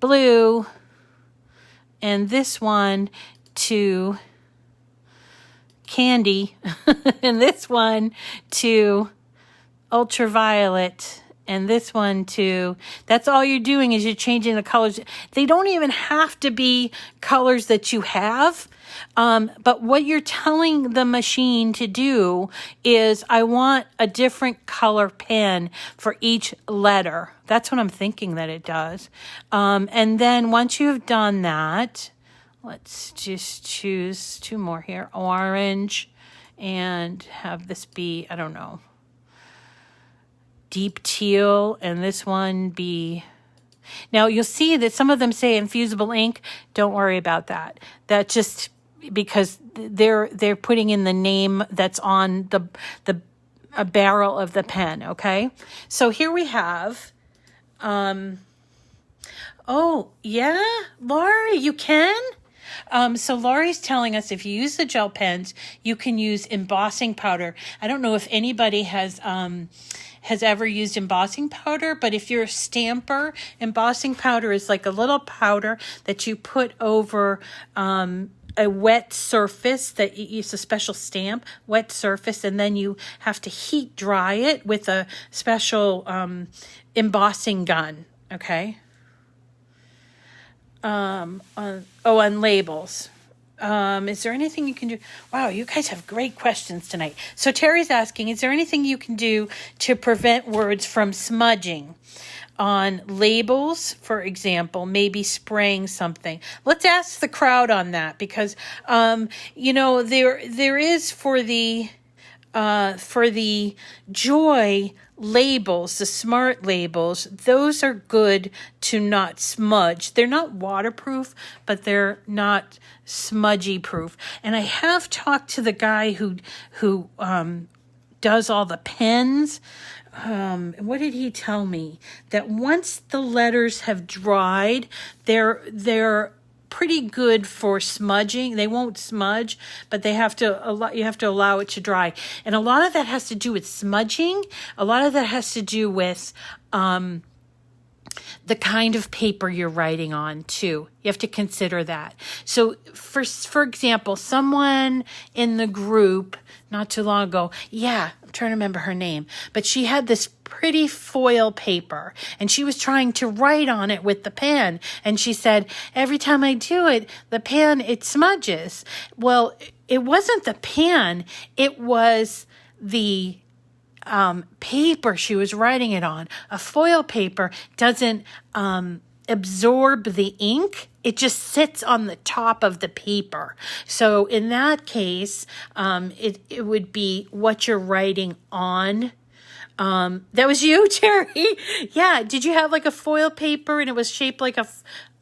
blue and this one to candy and this one to ultraviolet and this one to, that's all you're doing is you're changing the colors. They don't even have to be colors that you have. But what you're telling the machine to do is I want a different color pen for each letter. That's what I'm thinking that it does. And then once you've done that, let's just choose two more here, orange, and have this be, I don't know, deep teal, and this one be, now you'll see that some of them say infusible ink. Don't worry about that. That just because they're putting in the name that's on a barrel of the pen, okay? So here we have, oh, yeah, Laurie, you can? So Laurie's telling us if you use the gel pens, you can use embossing powder. I don't know if anybody has ever used embossing powder, but if you're a stamper, embossing powder is like a little powder that you put over a wet surface that it's a special stamp, wet surface, and then you have to heat dry it with a special embossing gun, okay? On labels. Is there anything you can do? Wow, you guys have great questions tonight. So Terry's asking, is there anything you can do to prevent words from smudging? On labels, for example, maybe spraying something. Let's ask the crowd on that because, there is for the Joy labels, the smart labels, those are good to not smudge. They're not waterproof, but they're not smudgy proof. And I have talked to the guy who does all the pens. What did he tell me? That once the letters have dried, they're pretty good for smudging. They won't smudge, but you have to allow it to dry. And a lot of that has to do with smudging. A lot of that has to do with the kind of paper you're writing on too. You have to consider that. So for example, someone in the group not too long ago, I'm trying to remember her name, but she had this pretty foil paper and she was trying to write on it with the pen. And she said, every time I do it, the pen, it smudges. Well, it wasn't the pen, it was the paper she was writing it on. A foil paper doesn't absorb the ink. It just sits on the top of the paper. So in that case, it would be what you're writing on. That was you, Terry. Yeah. Did you have like a foil paper and it was shaped like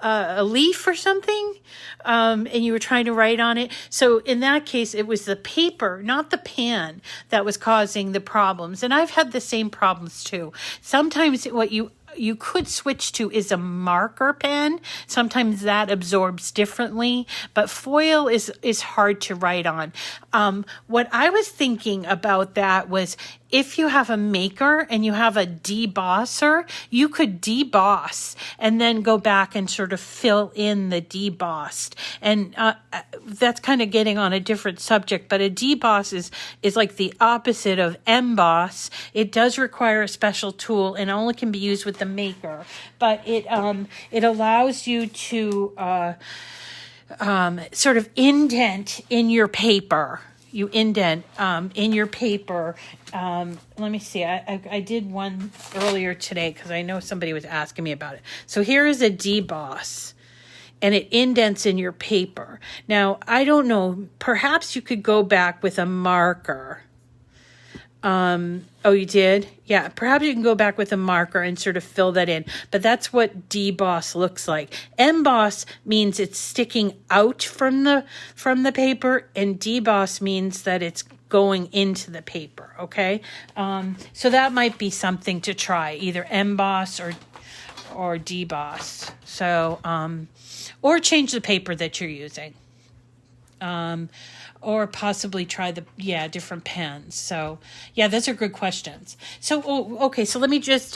a leaf or something, and you were trying to write on it. So in that case, it was the paper, not the pen, that was causing the problems. And I've had the same problems too. Sometimes what you could switch to is a marker pen. Sometimes that absorbs differently, but foil is hard to write on. What I was thinking about that was, if you have a maker and you have a debosser, you could deboss and then go back and sort of fill in the debossed. And that's kind of getting on a different subject, but a deboss is like the opposite of emboss. It does require a special tool and only can be used with the maker, but it allows you to sort of indent in your paper. You indent in your paper. Let me see. I did one earlier today because I know somebody was asking me about it. So here is a deboss, and it indents in your paper. Now, I don't know. Perhaps you could go back with a marker. Oh, you did? Yeah, perhaps you can go back with a marker and sort of fill that in. But that's what deboss looks like. Emboss means it's sticking out from the paper, and deboss means that it's going into the paper, okay? So that might be something to try, either emboss or deboss. So, or change the paper that you're using. Or possibly try different pens. So, yeah, those are good questions. So, okay, so let me just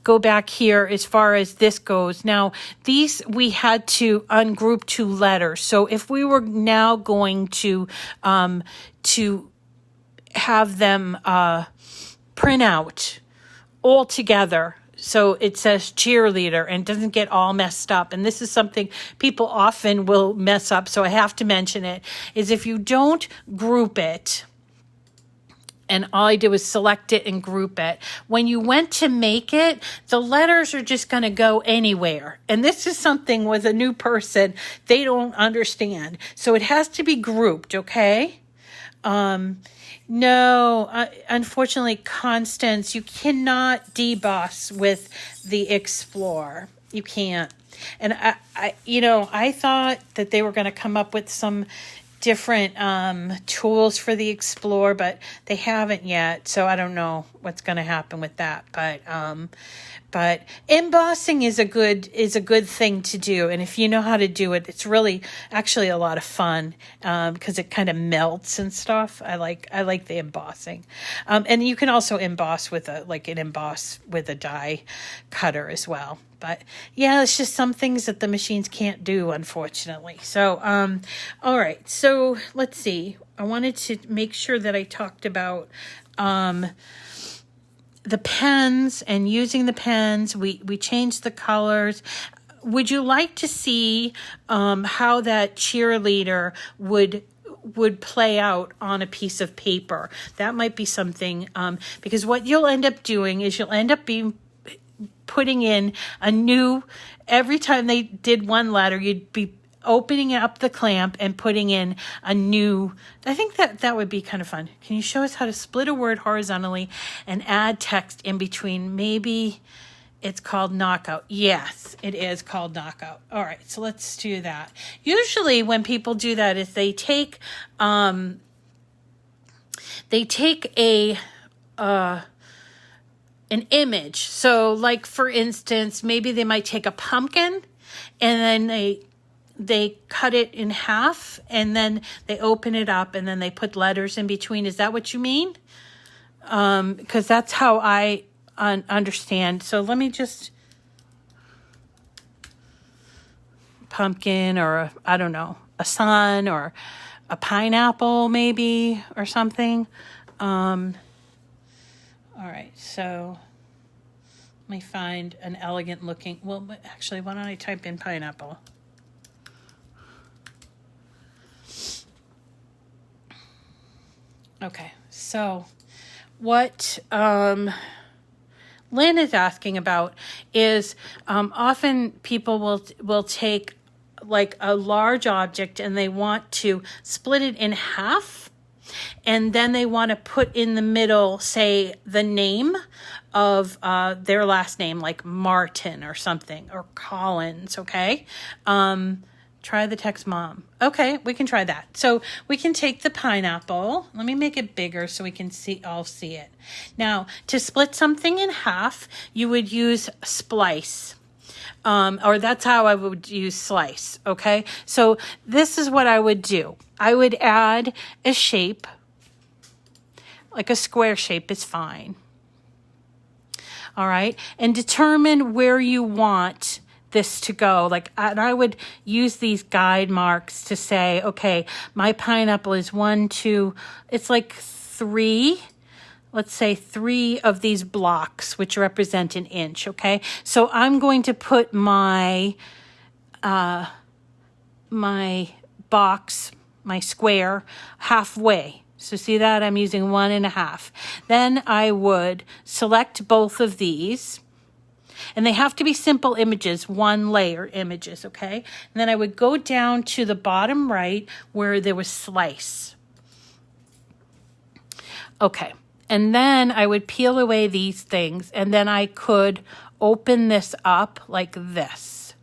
go back here as far as this goes. Now, these, we had to ungroup 2 letters. So if we were now going to have them print out all together, so it says cheerleader and doesn't get all messed up. And this is something people often will mess up, so I have to mention it, is if you don't group it, and all I did was select it and group it, when you went to make it, the letters are just going to go anywhere. And this is something with a new person, they don't understand. So it has to be grouped, okay? No, unfortunately, Constance, you cannot deboss with the Explorer. You can't. And I thought that they were going to come up with some different tools for the Explorer, but they haven't yet. So I don't know what's going to happen with that. But embossing is a good thing to do, and if you know how to do it, it's really actually a lot of fun because it kind of melts and stuff. I like the embossing, and you can also emboss with a die cutter as well. But yeah, it's just some things that the machines can't do, unfortunately. So all right, so let's see. I wanted to make sure that I talked about the pens and using the pens. We changed the colors. Would you like to see how that cheerleader would play out on a piece of paper? That might be something, because what you'll end up doing is you'll end up putting in a new, every time they did one letter, you'd be opening up the clamp and putting in a new. I think that would be kind of fun. Can you show us how to split a word horizontally and add text in between? Maybe it's called knockout. Yes, it is called knockout. All right, so let's do that. Usually when people do that is they take an image. So like, for instance, maybe they might take a pumpkin and then they cut it in half, and then they open it up, and then they put letters in between. Is that what you mean? Because that's how I understand. So let me just, pumpkin, or I don't know, a sun, or a pineapple maybe, or something. All right, so let me find an elegant looking, well, actually, why don't I type in pineapple? Okay, so what Lynn is asking about is often people will take like a large object and they want to split it in half, and then they want to put in the middle, say, the name of their last name, like Martin or something, or Collins, okay? Try the text mom. Okay, we can try that. So we can take the pineapple. Let me make it bigger so we can all see it. Now, to split something in half, you would use splice. Or that's how I would use slice, okay? So this is what I would do. I would add a shape, like a square shape is fine. All right, and determine where you want this to go. And I would use these guide marks to say, okay, my pineapple is 1, 2, it's like 3. Let's say 3 of these blocks, which represent an inch, okay? So I'm going to put my box, my square, halfway. So see that? I'm using 1.5. Then I would select both of these, and they have to be simple images, 1-layer images, okay? And then I would go down to the bottom right where there was slice. Okay. And then I would peel away these things, and then I could open this up like this.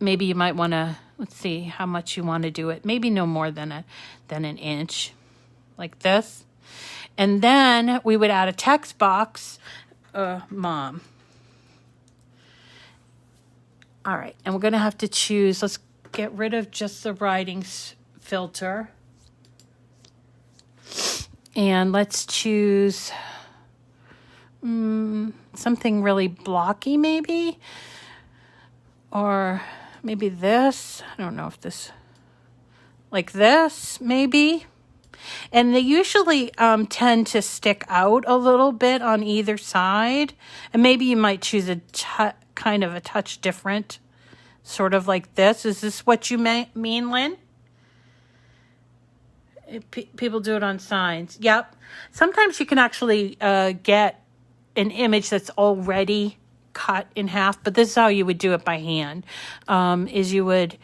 Maybe you might want to, let's see how much you want to do it. Maybe no more than an inch, like this. And then we would add a text box, mom. All right, and we're going to have to choose. Let's get rid of just the writing filter. And let's choose something really blocky, maybe. Or maybe this. I don't know if this, like this, maybe. And they usually tend to stick out a little bit on either side. And maybe you might choose a kind of a touch different, sort of like this. Is this what you mean, Lynn? People do it on signs. Yep. Sometimes you can actually get an image that's already cut in half, but this is how you would do it by hand. Is you would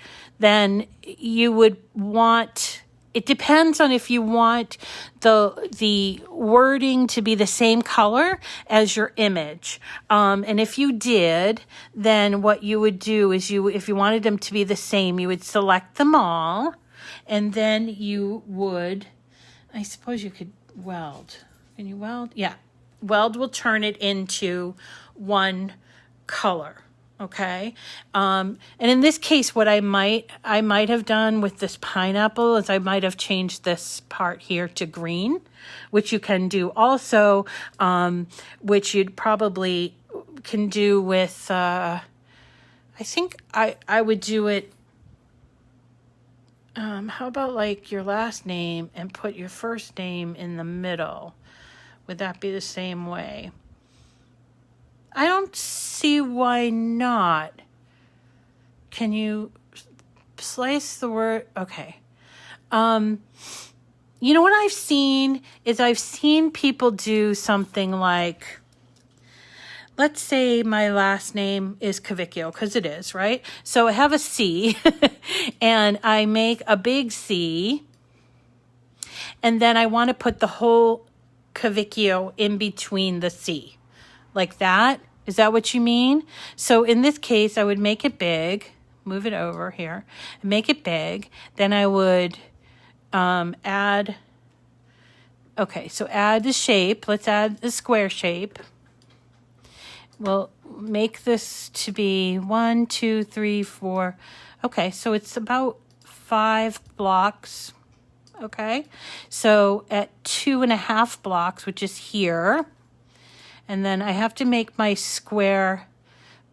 want, it depends on if you want the wording to be the same color as your image. And if you did, then what you would do is if you wanted them to be the same, you would select them all. And then you would, I suppose you could weld. Can you weld? Yeah. Weld will turn it into one color. Okay. And in this case, what I might have done with this pineapple is I might have changed this part here to green, which you can do also, which you'd probably can do with, I think I would do it. How about like your last name and put your first name in the middle? Would that be the same way? I don't see why not. Can you slice the word? Okay. You know what I've seen people do something like, let's say my last name is Cavicchio, because it is, right? So I have a C, and I make a big C, and then I want to put the whole Cavicchio in between the C, like that. Is that what you mean? So in this case, I would make it big, move it over here, and make it big. Then I would add, okay, so add the shape. Let's add the square shape. We'll make this to be 1, 2, 3, 4. Okay, so it's about 5 blocks. Okay, so at 2.5 blocks, which is here, and then I have to make my square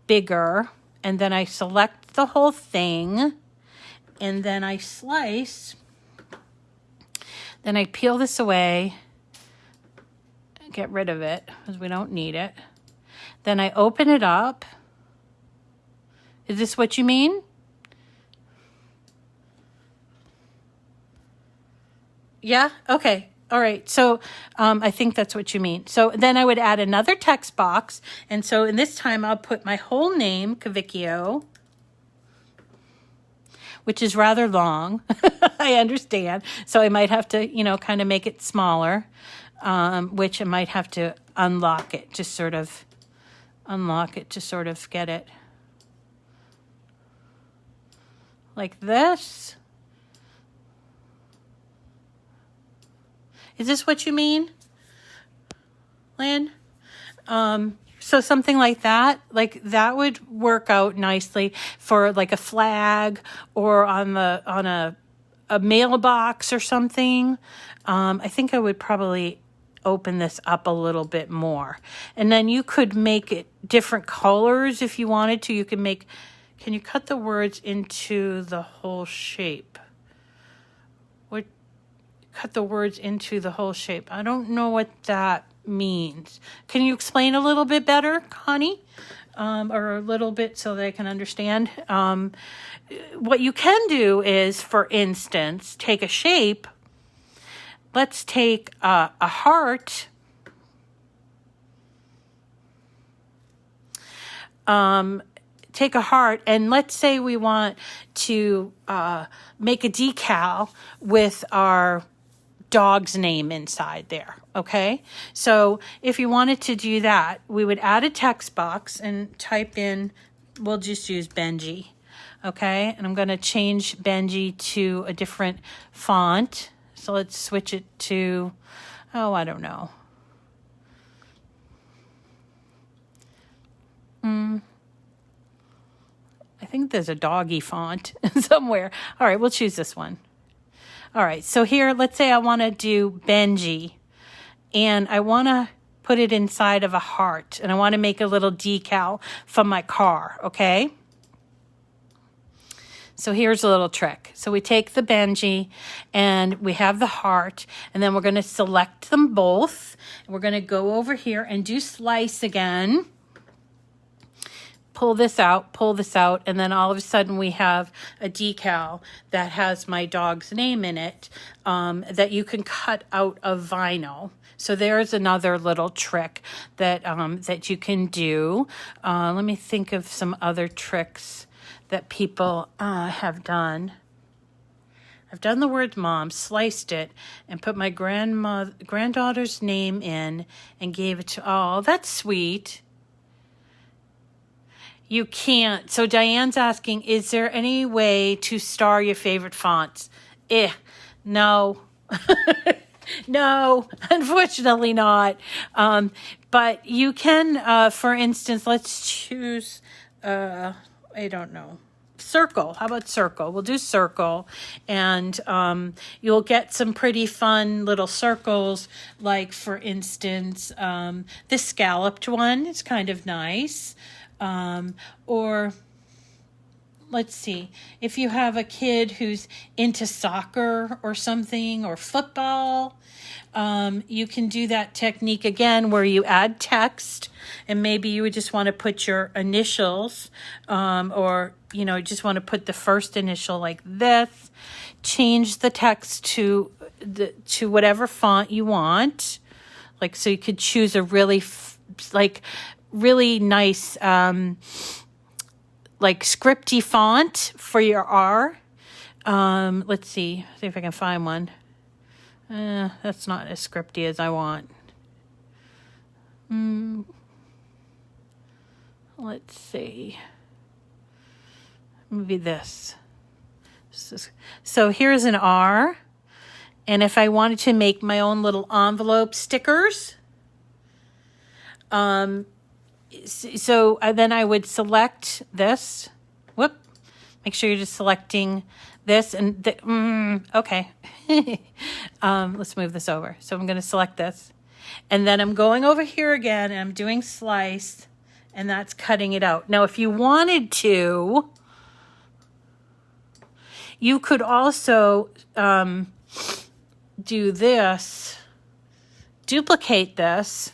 bigger, and then I select the whole thing, and then I slice. Then I peel this away, get rid of it because we don't need it. Then I open it up. Is this what you mean? Yeah? Okay. All right. So I think that's what you mean. So then I would add another text box. And so in this time, I'll put my whole name, Cavicchio, which is rather long. I understand. So I might have to, kind of make it smaller, which I might have to unlock it to sort of get it like this. Is this what you mean, Lynn? So something like that would work out nicely for like a flag or on a mailbox or something. I think I would probably open this up a little bit more. And then you could make it different colors if you wanted to. Can you cut the words into the whole shape? Cut the words into the whole shape. I don't know what that means. Can you explain a little bit better, Connie? Or a little bit so that I can understand? What you can do is, for instance, take a shape. Let's take a heart. Take a heart, and let's say we want to make a decal with our dog's name inside there, okay? So if you wanted to do that, we would add a text box and type in, we'll just use Benji, okay? And I'm going to change Benji to a different font. So let's switch it to, I don't know. I think there's a doggy font somewhere. All right, we'll choose this one. All right, so here, let's say I want to do Benji, and I want to put it inside of a heart, and I want to make a little decal from my car, okay? So here's a little trick. So we take the Benji, and we have the heart, and then we're going to select them both. And we're going to go over here and do slice again. Pull this out, and then all of a sudden we have a decal that has my dog's name in it that you can cut out of vinyl. So there's another little trick that that you can do. Let me think of some other tricks that people have done. I've done the word mom, sliced it, and put my granddaughter's name in and gave it to, oh, that's sweet. You can't. So Diane's asking, is there any way to star your favorite fonts? No. No, unfortunately not. But you can, for instance, let's choose, I don't know, circle. How about circle? We'll do circle. And you'll get some pretty fun little circles. Like, for instance, this scalloped one is kind of nice. Or let's see, if you have a kid who's into soccer or something, or football, you can do that technique again where you add text, and maybe you would just want to put your initials, or, just want to put the first initial like this, change the text to whatever font you want. Like, so you could choose a really nice, scripty font for your R. Let's see if I can find one. That's not as scripty as I want. Let's see. Maybe this. So here's an R. And if I wanted to make my own little envelope stickers, so then I would select this. Make sure you're just selecting this. And okay. Let's move this over. So I'm going to select this. And then I'm going over here again, and I'm doing slice, and that's cutting it out. Now, if you wanted to, you could also do this, duplicate this,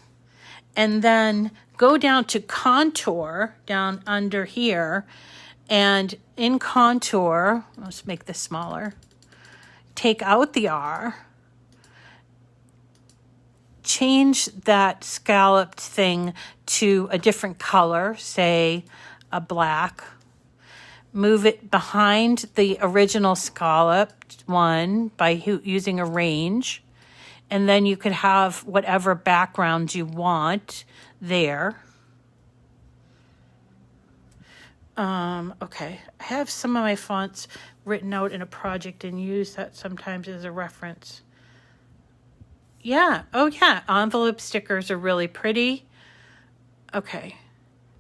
and then go down to contour, down under here, and in contour, let's make this smaller, take out the R, change that scalloped thing to a different color, say a black, move it behind the original scalloped one by using arrange. And then you could have whatever background you want there. Okay, I have some of my fonts written out in a project and use that sometimes as a reference. Yeah, oh yeah, envelope stickers are really pretty. Okay,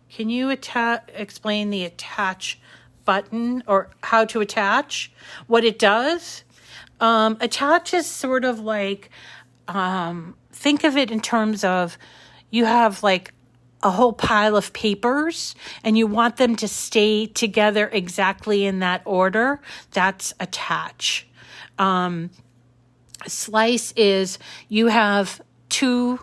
can you explain the attach button or how to attach? What it does? Attach is sort of like, think of it in terms of you have like a whole pile of papers and you want them to stay together exactly in that order. That's attach. Slice is you have two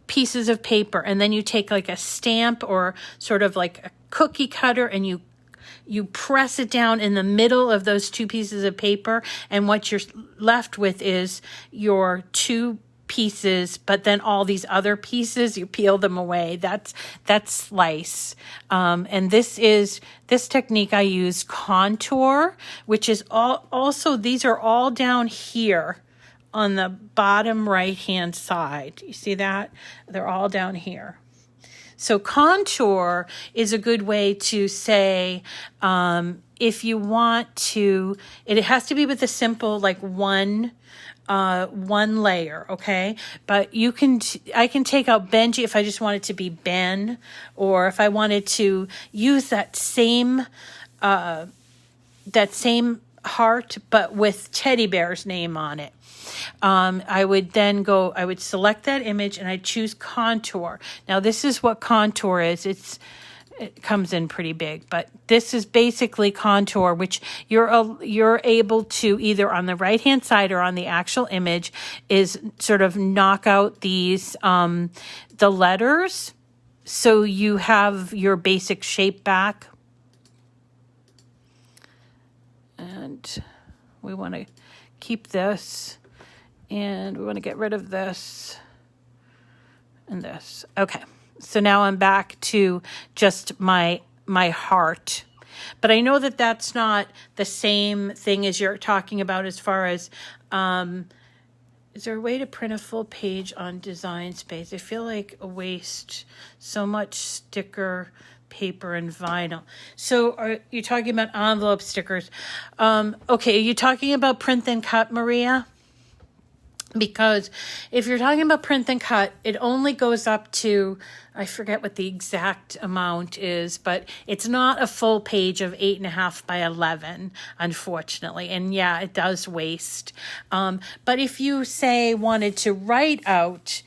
pieces of paper and then you take like a stamp or sort of like a cookie cutter and you press it down in the middle of those two pieces of paper, and what you're left with is your two pieces, but then all these other pieces, you peel them away. That's slice. And this technique I use contour, which is also, these are all down here on the bottom right-hand side. You see that? They're all down here. So contour is a good way to say, if you want to, it has to be with a simple, like one layer, okay? But I can take out Benji if I just want it to be Ben, or if I wanted to use that same heart, but with Teddy Bear's name on it. I would select that image and I'd choose contour. Now this is what contour is. It comes in pretty big, but this is basically contour, which you're able to either on the right hand side or on the actual image is sort of knock out these the letters, so you have your basic shape back. And we want to keep this, and we want to get rid of this and this. Okay. So now I'm back to just my heart. But I know that that's not the same thing as you're talking about as far as, is there a way to print a full page on Design Space? I feel like a waste, so much sticker, paper, and vinyl. So are you talking about envelope stickers? Okay, are you talking about print and cut, Maria? Because if you're talking about print and cut, it only goes up to, I forget what the exact amount is, but it's not a full page of 8.5 by 11, unfortunately. And yeah, it does waste. But if you say wanted to write out,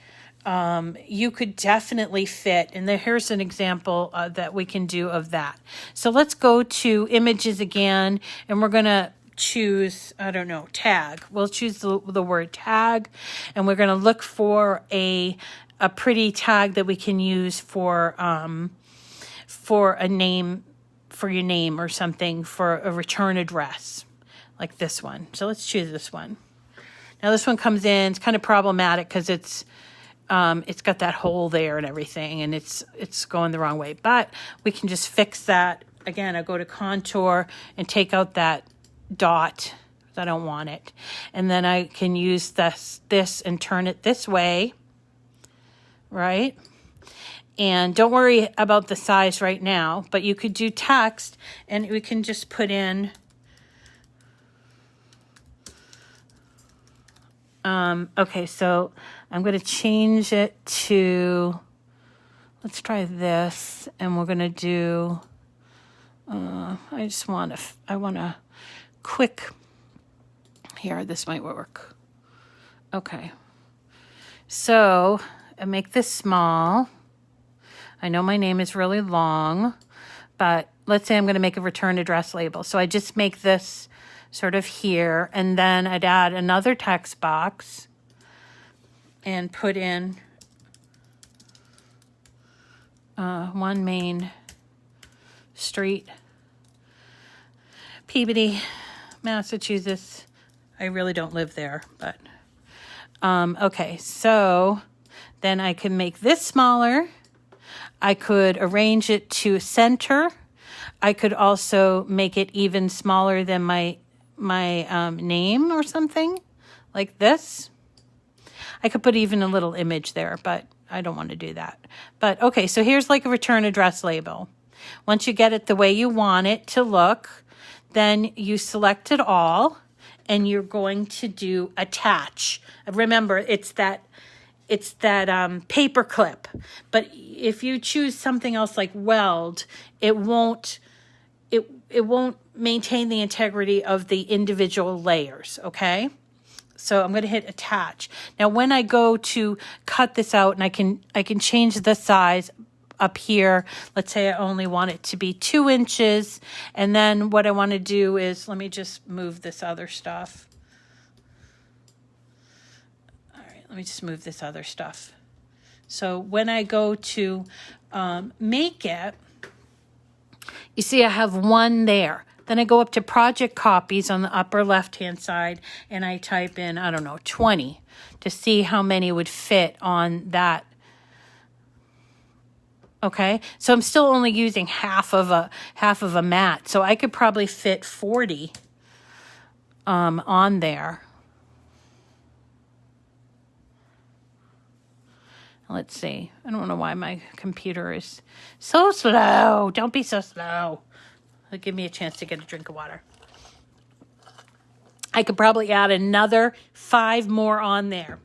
you could definitely fit. And here's an example that we can do of that. So let's go to images again, and we're going to choose, I don't know, tag. We'll choose the word tag, and we're going to look for a pretty tag that we can use for a name, for your name or something, for a return address, like this one. So let's choose this one. Now this one comes in, it's kind of problematic because it's got that hole there and everything, and it's going the wrong way, but we can just fix that. Again, I go to contour and take out that dot. I don't want it. And then I can use this and turn it this way, right? And don't worry about the size right now, but you could do text and we can just put in okay, so I'm going to change it to, let's try this, and we're going to do I want a quick, here, this might work. Okay. So I make this small. I know my name is really long, but let's say I'm going to make a return address label. So I just make this sort of here, and then I'd add another text box and put in 1 Main Street, Peabody, Massachusetts. I really don't live there, but okay, so then I can make this smaller. I could arrange it to center. I could also make it even smaller than my name or something like this. I could put even a little image there, but I don't want to do that. But okay, so here's like a return address label. Once you get it the way you want it to look, then you select it all and you're going to do attach. Remember, it's that paper clip. But if you choose something else like Weld, it won't maintain the integrity of the individual layers, okay? So I'm going to hit attach. Now when I go to cut this out, and I can change the size up here. Let's say I only want it to be 2 inches. And then what I want to do is, let me just move this other stuff. All right, let me just move this other stuff. So when I go to make it, you see I have 1 there. Then I go up to project copies on the upper left-hand side and I type in, I don't know, 20 to see how many would fit on that. Okay, so I'm still only using half of a mat, so I could probably fit 40 on there. Let's see. I don't know why my computer is so slow. Don't be so slow. Give me a chance to get a drink of water. I could probably add another 5 more on there.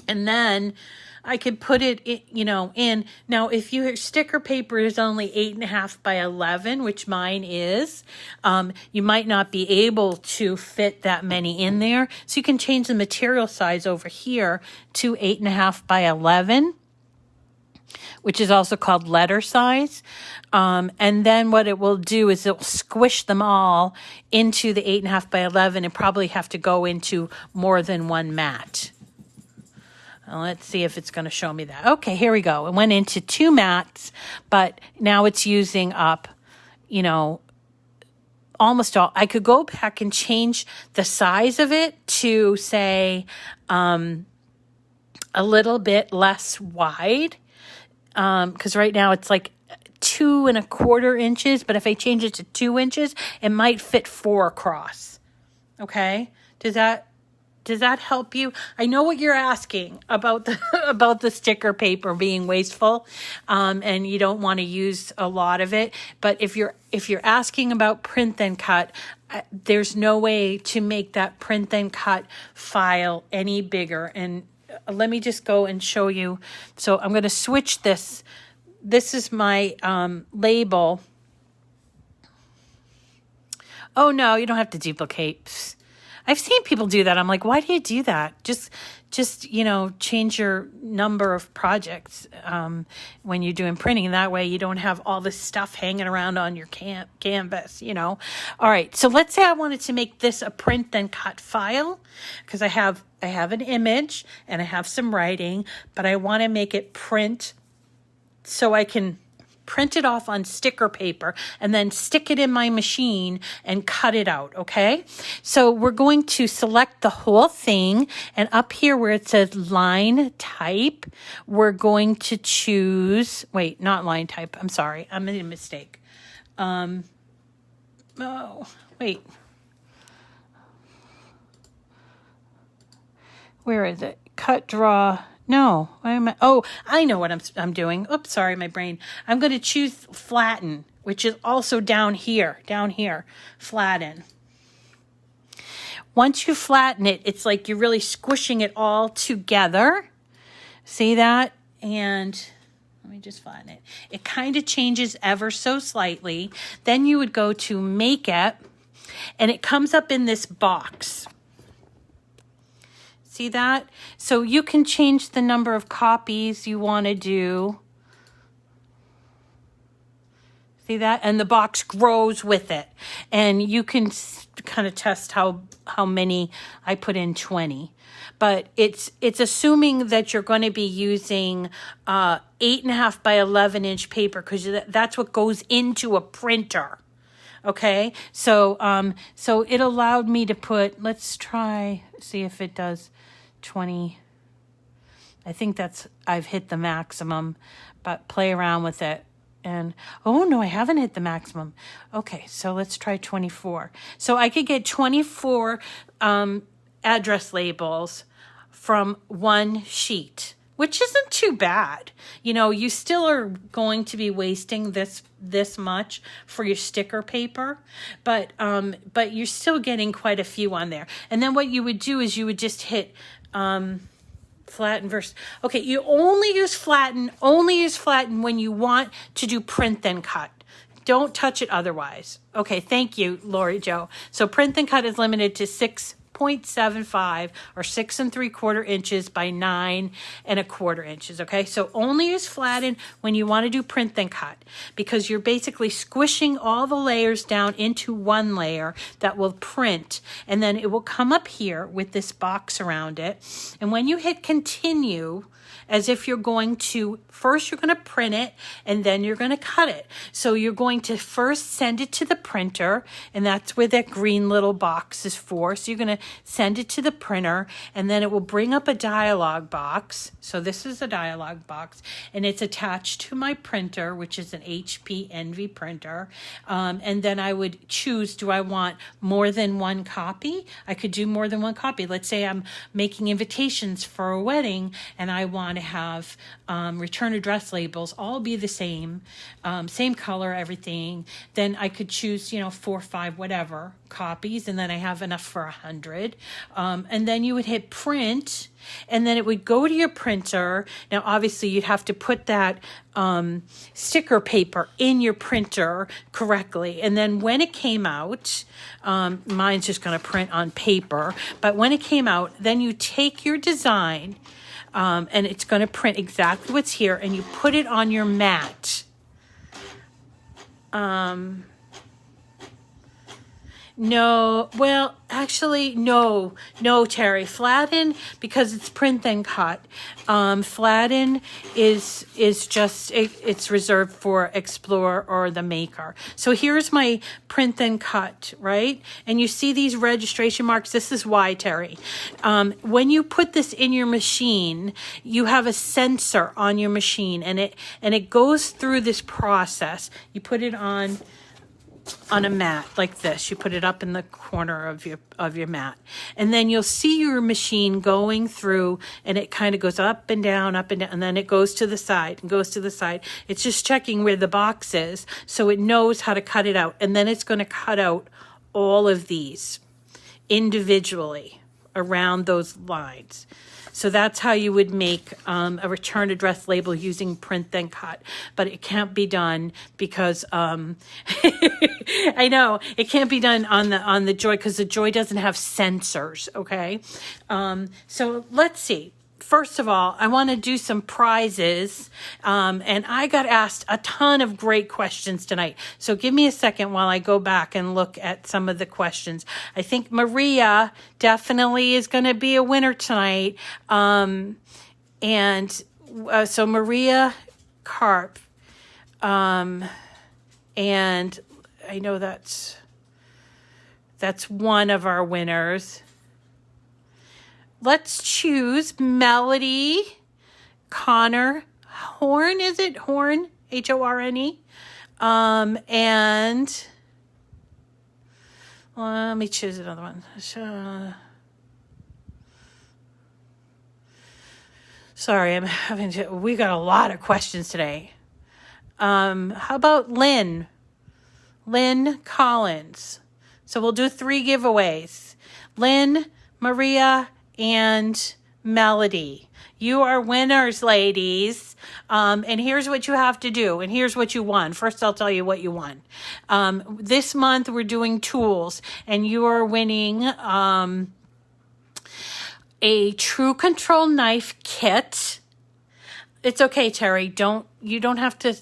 And then I could put it in. Now, if your sticker paper is only 8.5 by 11, which mine is, you might not be able to fit that many in there. So you can change the material size over here to 8.5 by 11. Which is also called letter size. And then what it will do is it will squish them all into the 8.5 by 11 and probably have to go into more than 1 mat. Let's see if it's going to show me that. Okay, here we go. It went into 2 mats, but now it's using up, almost all. I could go back and change the size of it to, say, a little bit less wide. Because right now it's like 2.25 inches, but if I change it to 2 inches, it might fit 4 across. Okay, does that help you? I know what you're asking about the sticker paper being wasteful, and you don't want to use a lot of it. But if you're asking about print then cut, there's no way to make that print then cut file any bigger. And let me just go and show you. So I'm going to switch this. This is my label. Oh, no, you don't have to duplicate. I've seen people do that. I'm like, why do you do that? Just change your number of projects when you're doing printing. That way you don't have all this stuff hanging around on your canvas, All right, so let's say I wanted to make this a print then cut file because I have an image and I have some writing, but I want to make it print so I can print it off on sticker paper and then stick it in my machine and cut it out, okay? So we're going to select the whole thing, and up here where it says line type, we're going to choose, wait, not line type, I'm sorry, I made a mistake. Wait. Where is it? Cut, draw. No, why am I? Oh, I know what I'm doing. Oops, sorry, my brain. I'm going to choose flatten, which is also down here, flatten. Once you flatten it, it's like you're really squishing it all together. See that? And let me just flatten it. It kind of changes ever so slightly. Then you would go to make it, and it comes up in this box. See that? So you can change the number of copies you want to do. See that? And the box grows with it. And you can kind of test how many. I put in 20. But it's assuming that you're going to be using 8.5 by 11 inch paper because that's what goes into a printer. Okay? So it allowed me to put, let's try, see if it does 20. I think I've hit the maximum, but play around with it. And, oh no, I haven't hit the maximum. Okay, so let's try 24. So I could get 24 address labels from one sheet, which isn't too bad. You know, you still are going to be wasting this much for your sticker paper, but you're still getting quite a few on there. And then what you would do is you would just hit flatten versus, okay, you only use flatten when you want to do print then cut. Don't touch it otherwise. Okay, thank you, Lori Jo. So print then cut is limited to 6.75 or 6 3/4 inches by 9 1/4 inches. Okay, so only use flatten when you want to do print then cut, because you're basically squishing all the layers down into one layer that will print, and then it will come up here with this box around it. And when you hit continue, as if you're going to, first you're going to print it and then you're going to cut it. So you're going to first send it to the printer, and that's where that green little box is for. So you're going to send it to the printer, and then it will bring up a dialog box. So this is a dialog box, and it's attached to my printer, which is an HP Envy printer. And then I would choose, do I want more than one copy? I could do more than one copy. Let's say I'm making invitations for a wedding and I want to have return address labels all be the same color, everything. Then I could choose, 4 or 5, whatever copies, and then I have enough for 100. And then you would hit print, and then it would go to your printer. Now, obviously, you'd have to put that sticker paper in your printer correctly. And then when it came out, mine's just going to print on paper, but when it came out, then you take your design, and it's going to print exactly what's here, and you put it on your mat. No, well, actually, no, Terry. Flatten, because it's print then cut. Flatten is just, it's reserved for Explorer or the Maker. So here's my print then cut, right? And you see these registration marks. This is why, Terry. When you put this in your machine, you have a sensor on your machine, and it goes through this process. You put it on a mat like this. You put it up in the corner of your mat, and then you'll see your machine going through, and it kind of goes up and down, and then it goes to the side and goes to the side. It's just checking where the box is, so it knows how to cut it out, and then it's going to cut out all of these individually around those lines. So that's how you would make a return address label using print then cut. But it can't be done because I know it can't be done on the Joy, because the Joy doesn't have sensors. Okay, so let's see. First of all, I want to do some prizes, and I got asked a ton of great questions tonight. So give me a second while I go back and look at some of the questions. I think Maria definitely is going to be a winner tonight. So Maria Karp, and I know that's one of our winners. Let's choose Melody Connor Horn. Is it Horn? Horne. And let me choose another one. Sorry, we got a lot of questions today. How about Lynn Collins? So we'll do 3 giveaways. Lynn, Maria, and Melody. You are winners, ladies. And here's what you have to do. And here's what you won. First, I'll tell you what you won. This month, we're doing tools. And you are winning a True Control knife kit. It's okay, Terry. You don't have to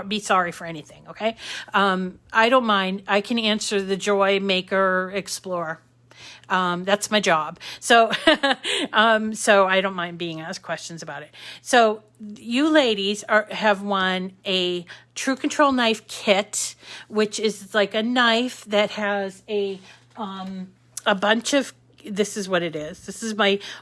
be sorry for anything, okay? I don't mind. I can answer the Joy Maker Explorer. That's my job. So, so I don't mind being asked questions about it. So you ladies have won a True Control knife kit, which is like a knife that has a bunch of this is what it is. This is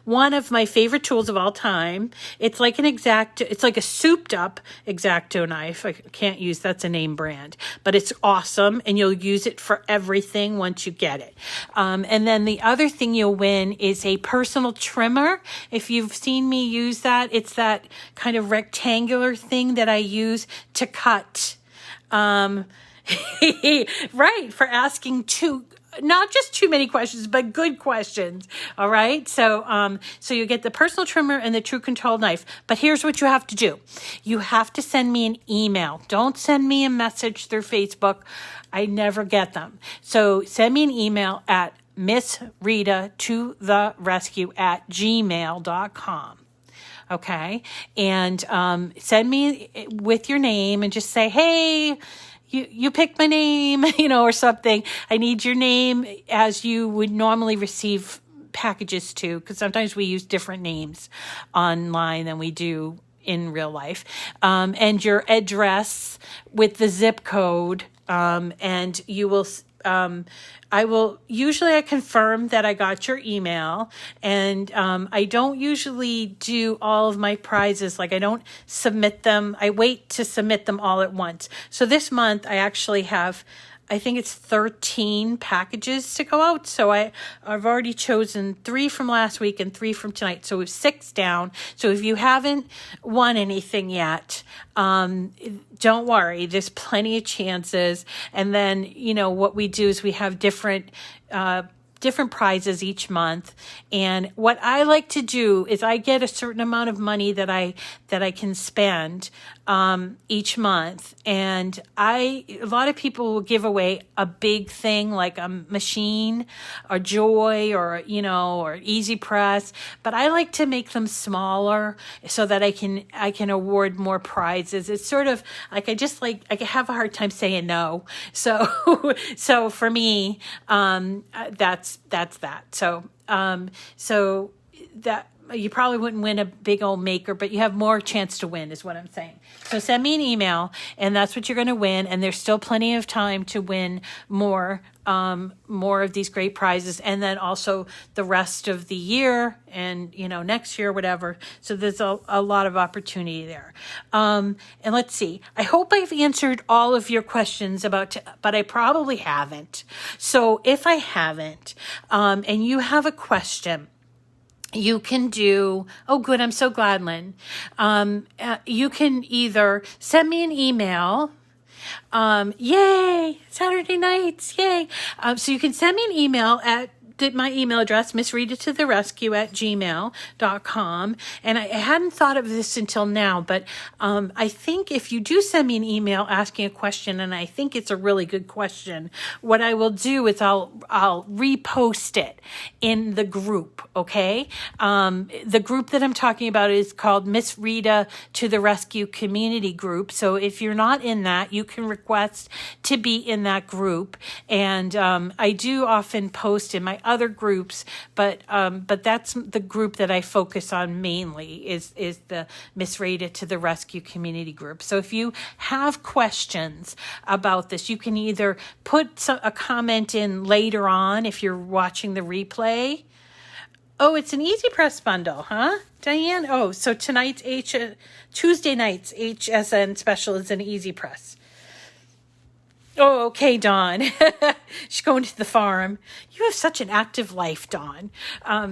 one of my favorite tools of all time. It's like it's like a souped up X-Acto knife. I can't use, that's a name brand, but it's awesome, and you'll use it for everything once you get it. And then the other thing you'll win is a personal trimmer. If you've seen me use that, it's that kind of rectangular thing that I use to cut. Right, for asking not just too many questions, but good questions. All right. So you get the personal trimmer and the True Control knife. But here's what you have to do. You have to send me an email. Don't send me a message through Facebook. I never get them. So send me an email at missrita@gmail.com. Okay. And send me with your name and just say, hey, you picked my name, or something. I need your name as you would normally receive packages to, because sometimes we use different names online than we do in real life. And your address with the zip code, and you will... I confirm that I got your email, and I don't usually do all of my prizes. Like, I don't submit them. I wait to submit them all at once. So this month I actually have, I think it's 13 packages to go out. So I've already chosen 3 from last week and 3 from tonight. So it's 6 down. So if you haven't won anything yet, don't worry. There's plenty of chances. And then, what we do is we have different prizes each month. And what I like to do is I get a certain amount of money that I can spend each month. And a lot of people will give away a big thing like a machine, or Joy, or Easy Press. But I like to make them smaller so that I can award more prizes. It's sort of like I have a hard time saying no. So for me, that's that. So that you probably wouldn't win a big old maker, but you have more chance to win is what I'm saying. So send me an email, and that's what you're going to win. And there's still plenty of time to win more of these great prizes. And then also the rest of the year and, next year, whatever. So there's a lot of opportunity there. And let's see, I hope I've answered all of your questions but I probably haven't. So if I haven't, and you have a question, you can do, oh good, I'm so glad, Lynn. You can either send me an email, yay, Saturday nights, yay. So you can send me an email at my email address, missritatotherescue@gmail.com. And I hadn't thought of this until now, but I think if you do send me an email asking a question, and I think it's a really good question, what I will do is I'll repost it in the group, okay? The group that I'm talking about is called Miss Rita to the Rescue Community Group. So if you're not in that, you can request to be in that group. And I do often post in my other groups, but that's the group that I focus on mainly is the Miss Rita to the Rescue Community Group. So if you have questions about this, you can either put a comment in later on if you're watching the replay. Oh, it's an Easy Press bundle, huh, Diane? Oh, so tonight's Tuesday night's HSN special is an Easy Press. Oh, okay, Dawn. She's going to the farm. You have such an active life, Dawn.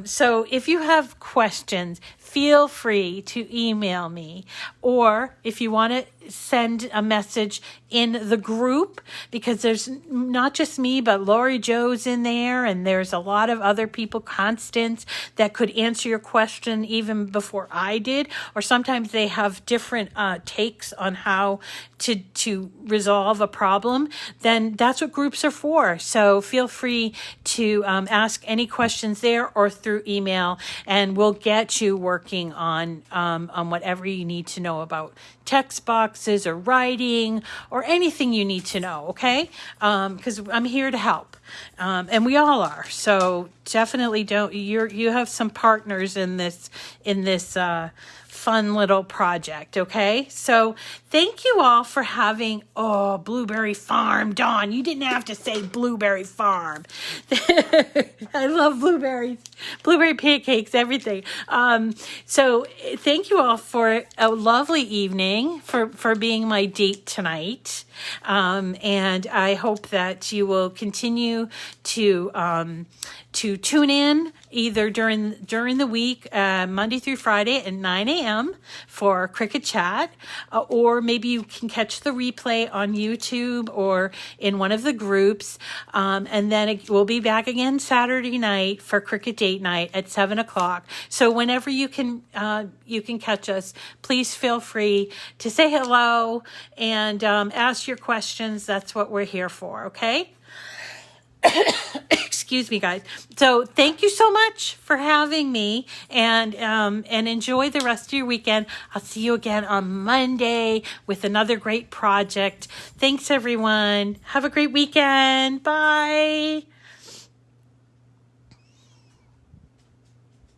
So if you have questions, feel free to email me. Or if you want to send a message in the group, because there's not just me, but Lori Jo's in there, and there's a lot of other people, Constance, that could answer your question even before I did. Or sometimes they have different takes on how to resolve a problem. Then that's what groups are for. So feel free to ask any questions there or through email, and we'll get you working on whatever you need to know about text boxes or writing or anything you need to know, okay? Because I'm here to help. And we all are. So definitely you have some partners in this fun little project. Okay. So thank you all for having, Blueberry Farm. Dawn, you didn't have to say Blueberry Farm. I love blueberries, blueberry pancakes, everything. So thank you all for a lovely evening, for being my date tonight. And I hope that you will continue to tune in either during the week, Monday through Friday at 9 a.m. for Cricut Chat, or maybe you can catch the replay on YouTube or in one of the groups. And then we'll be back again Saturday night for Cricut Date Night at 7 o'clock. So whenever you can catch us, please feel free to say hello and ask your questions. That's what we're here for, okay? Excuse me, guys. So thank you so much for having me, and enjoy the rest of your weekend. I'll see you again on Monday with another great project. Thanks, everyone. Have a great weekend. Bye.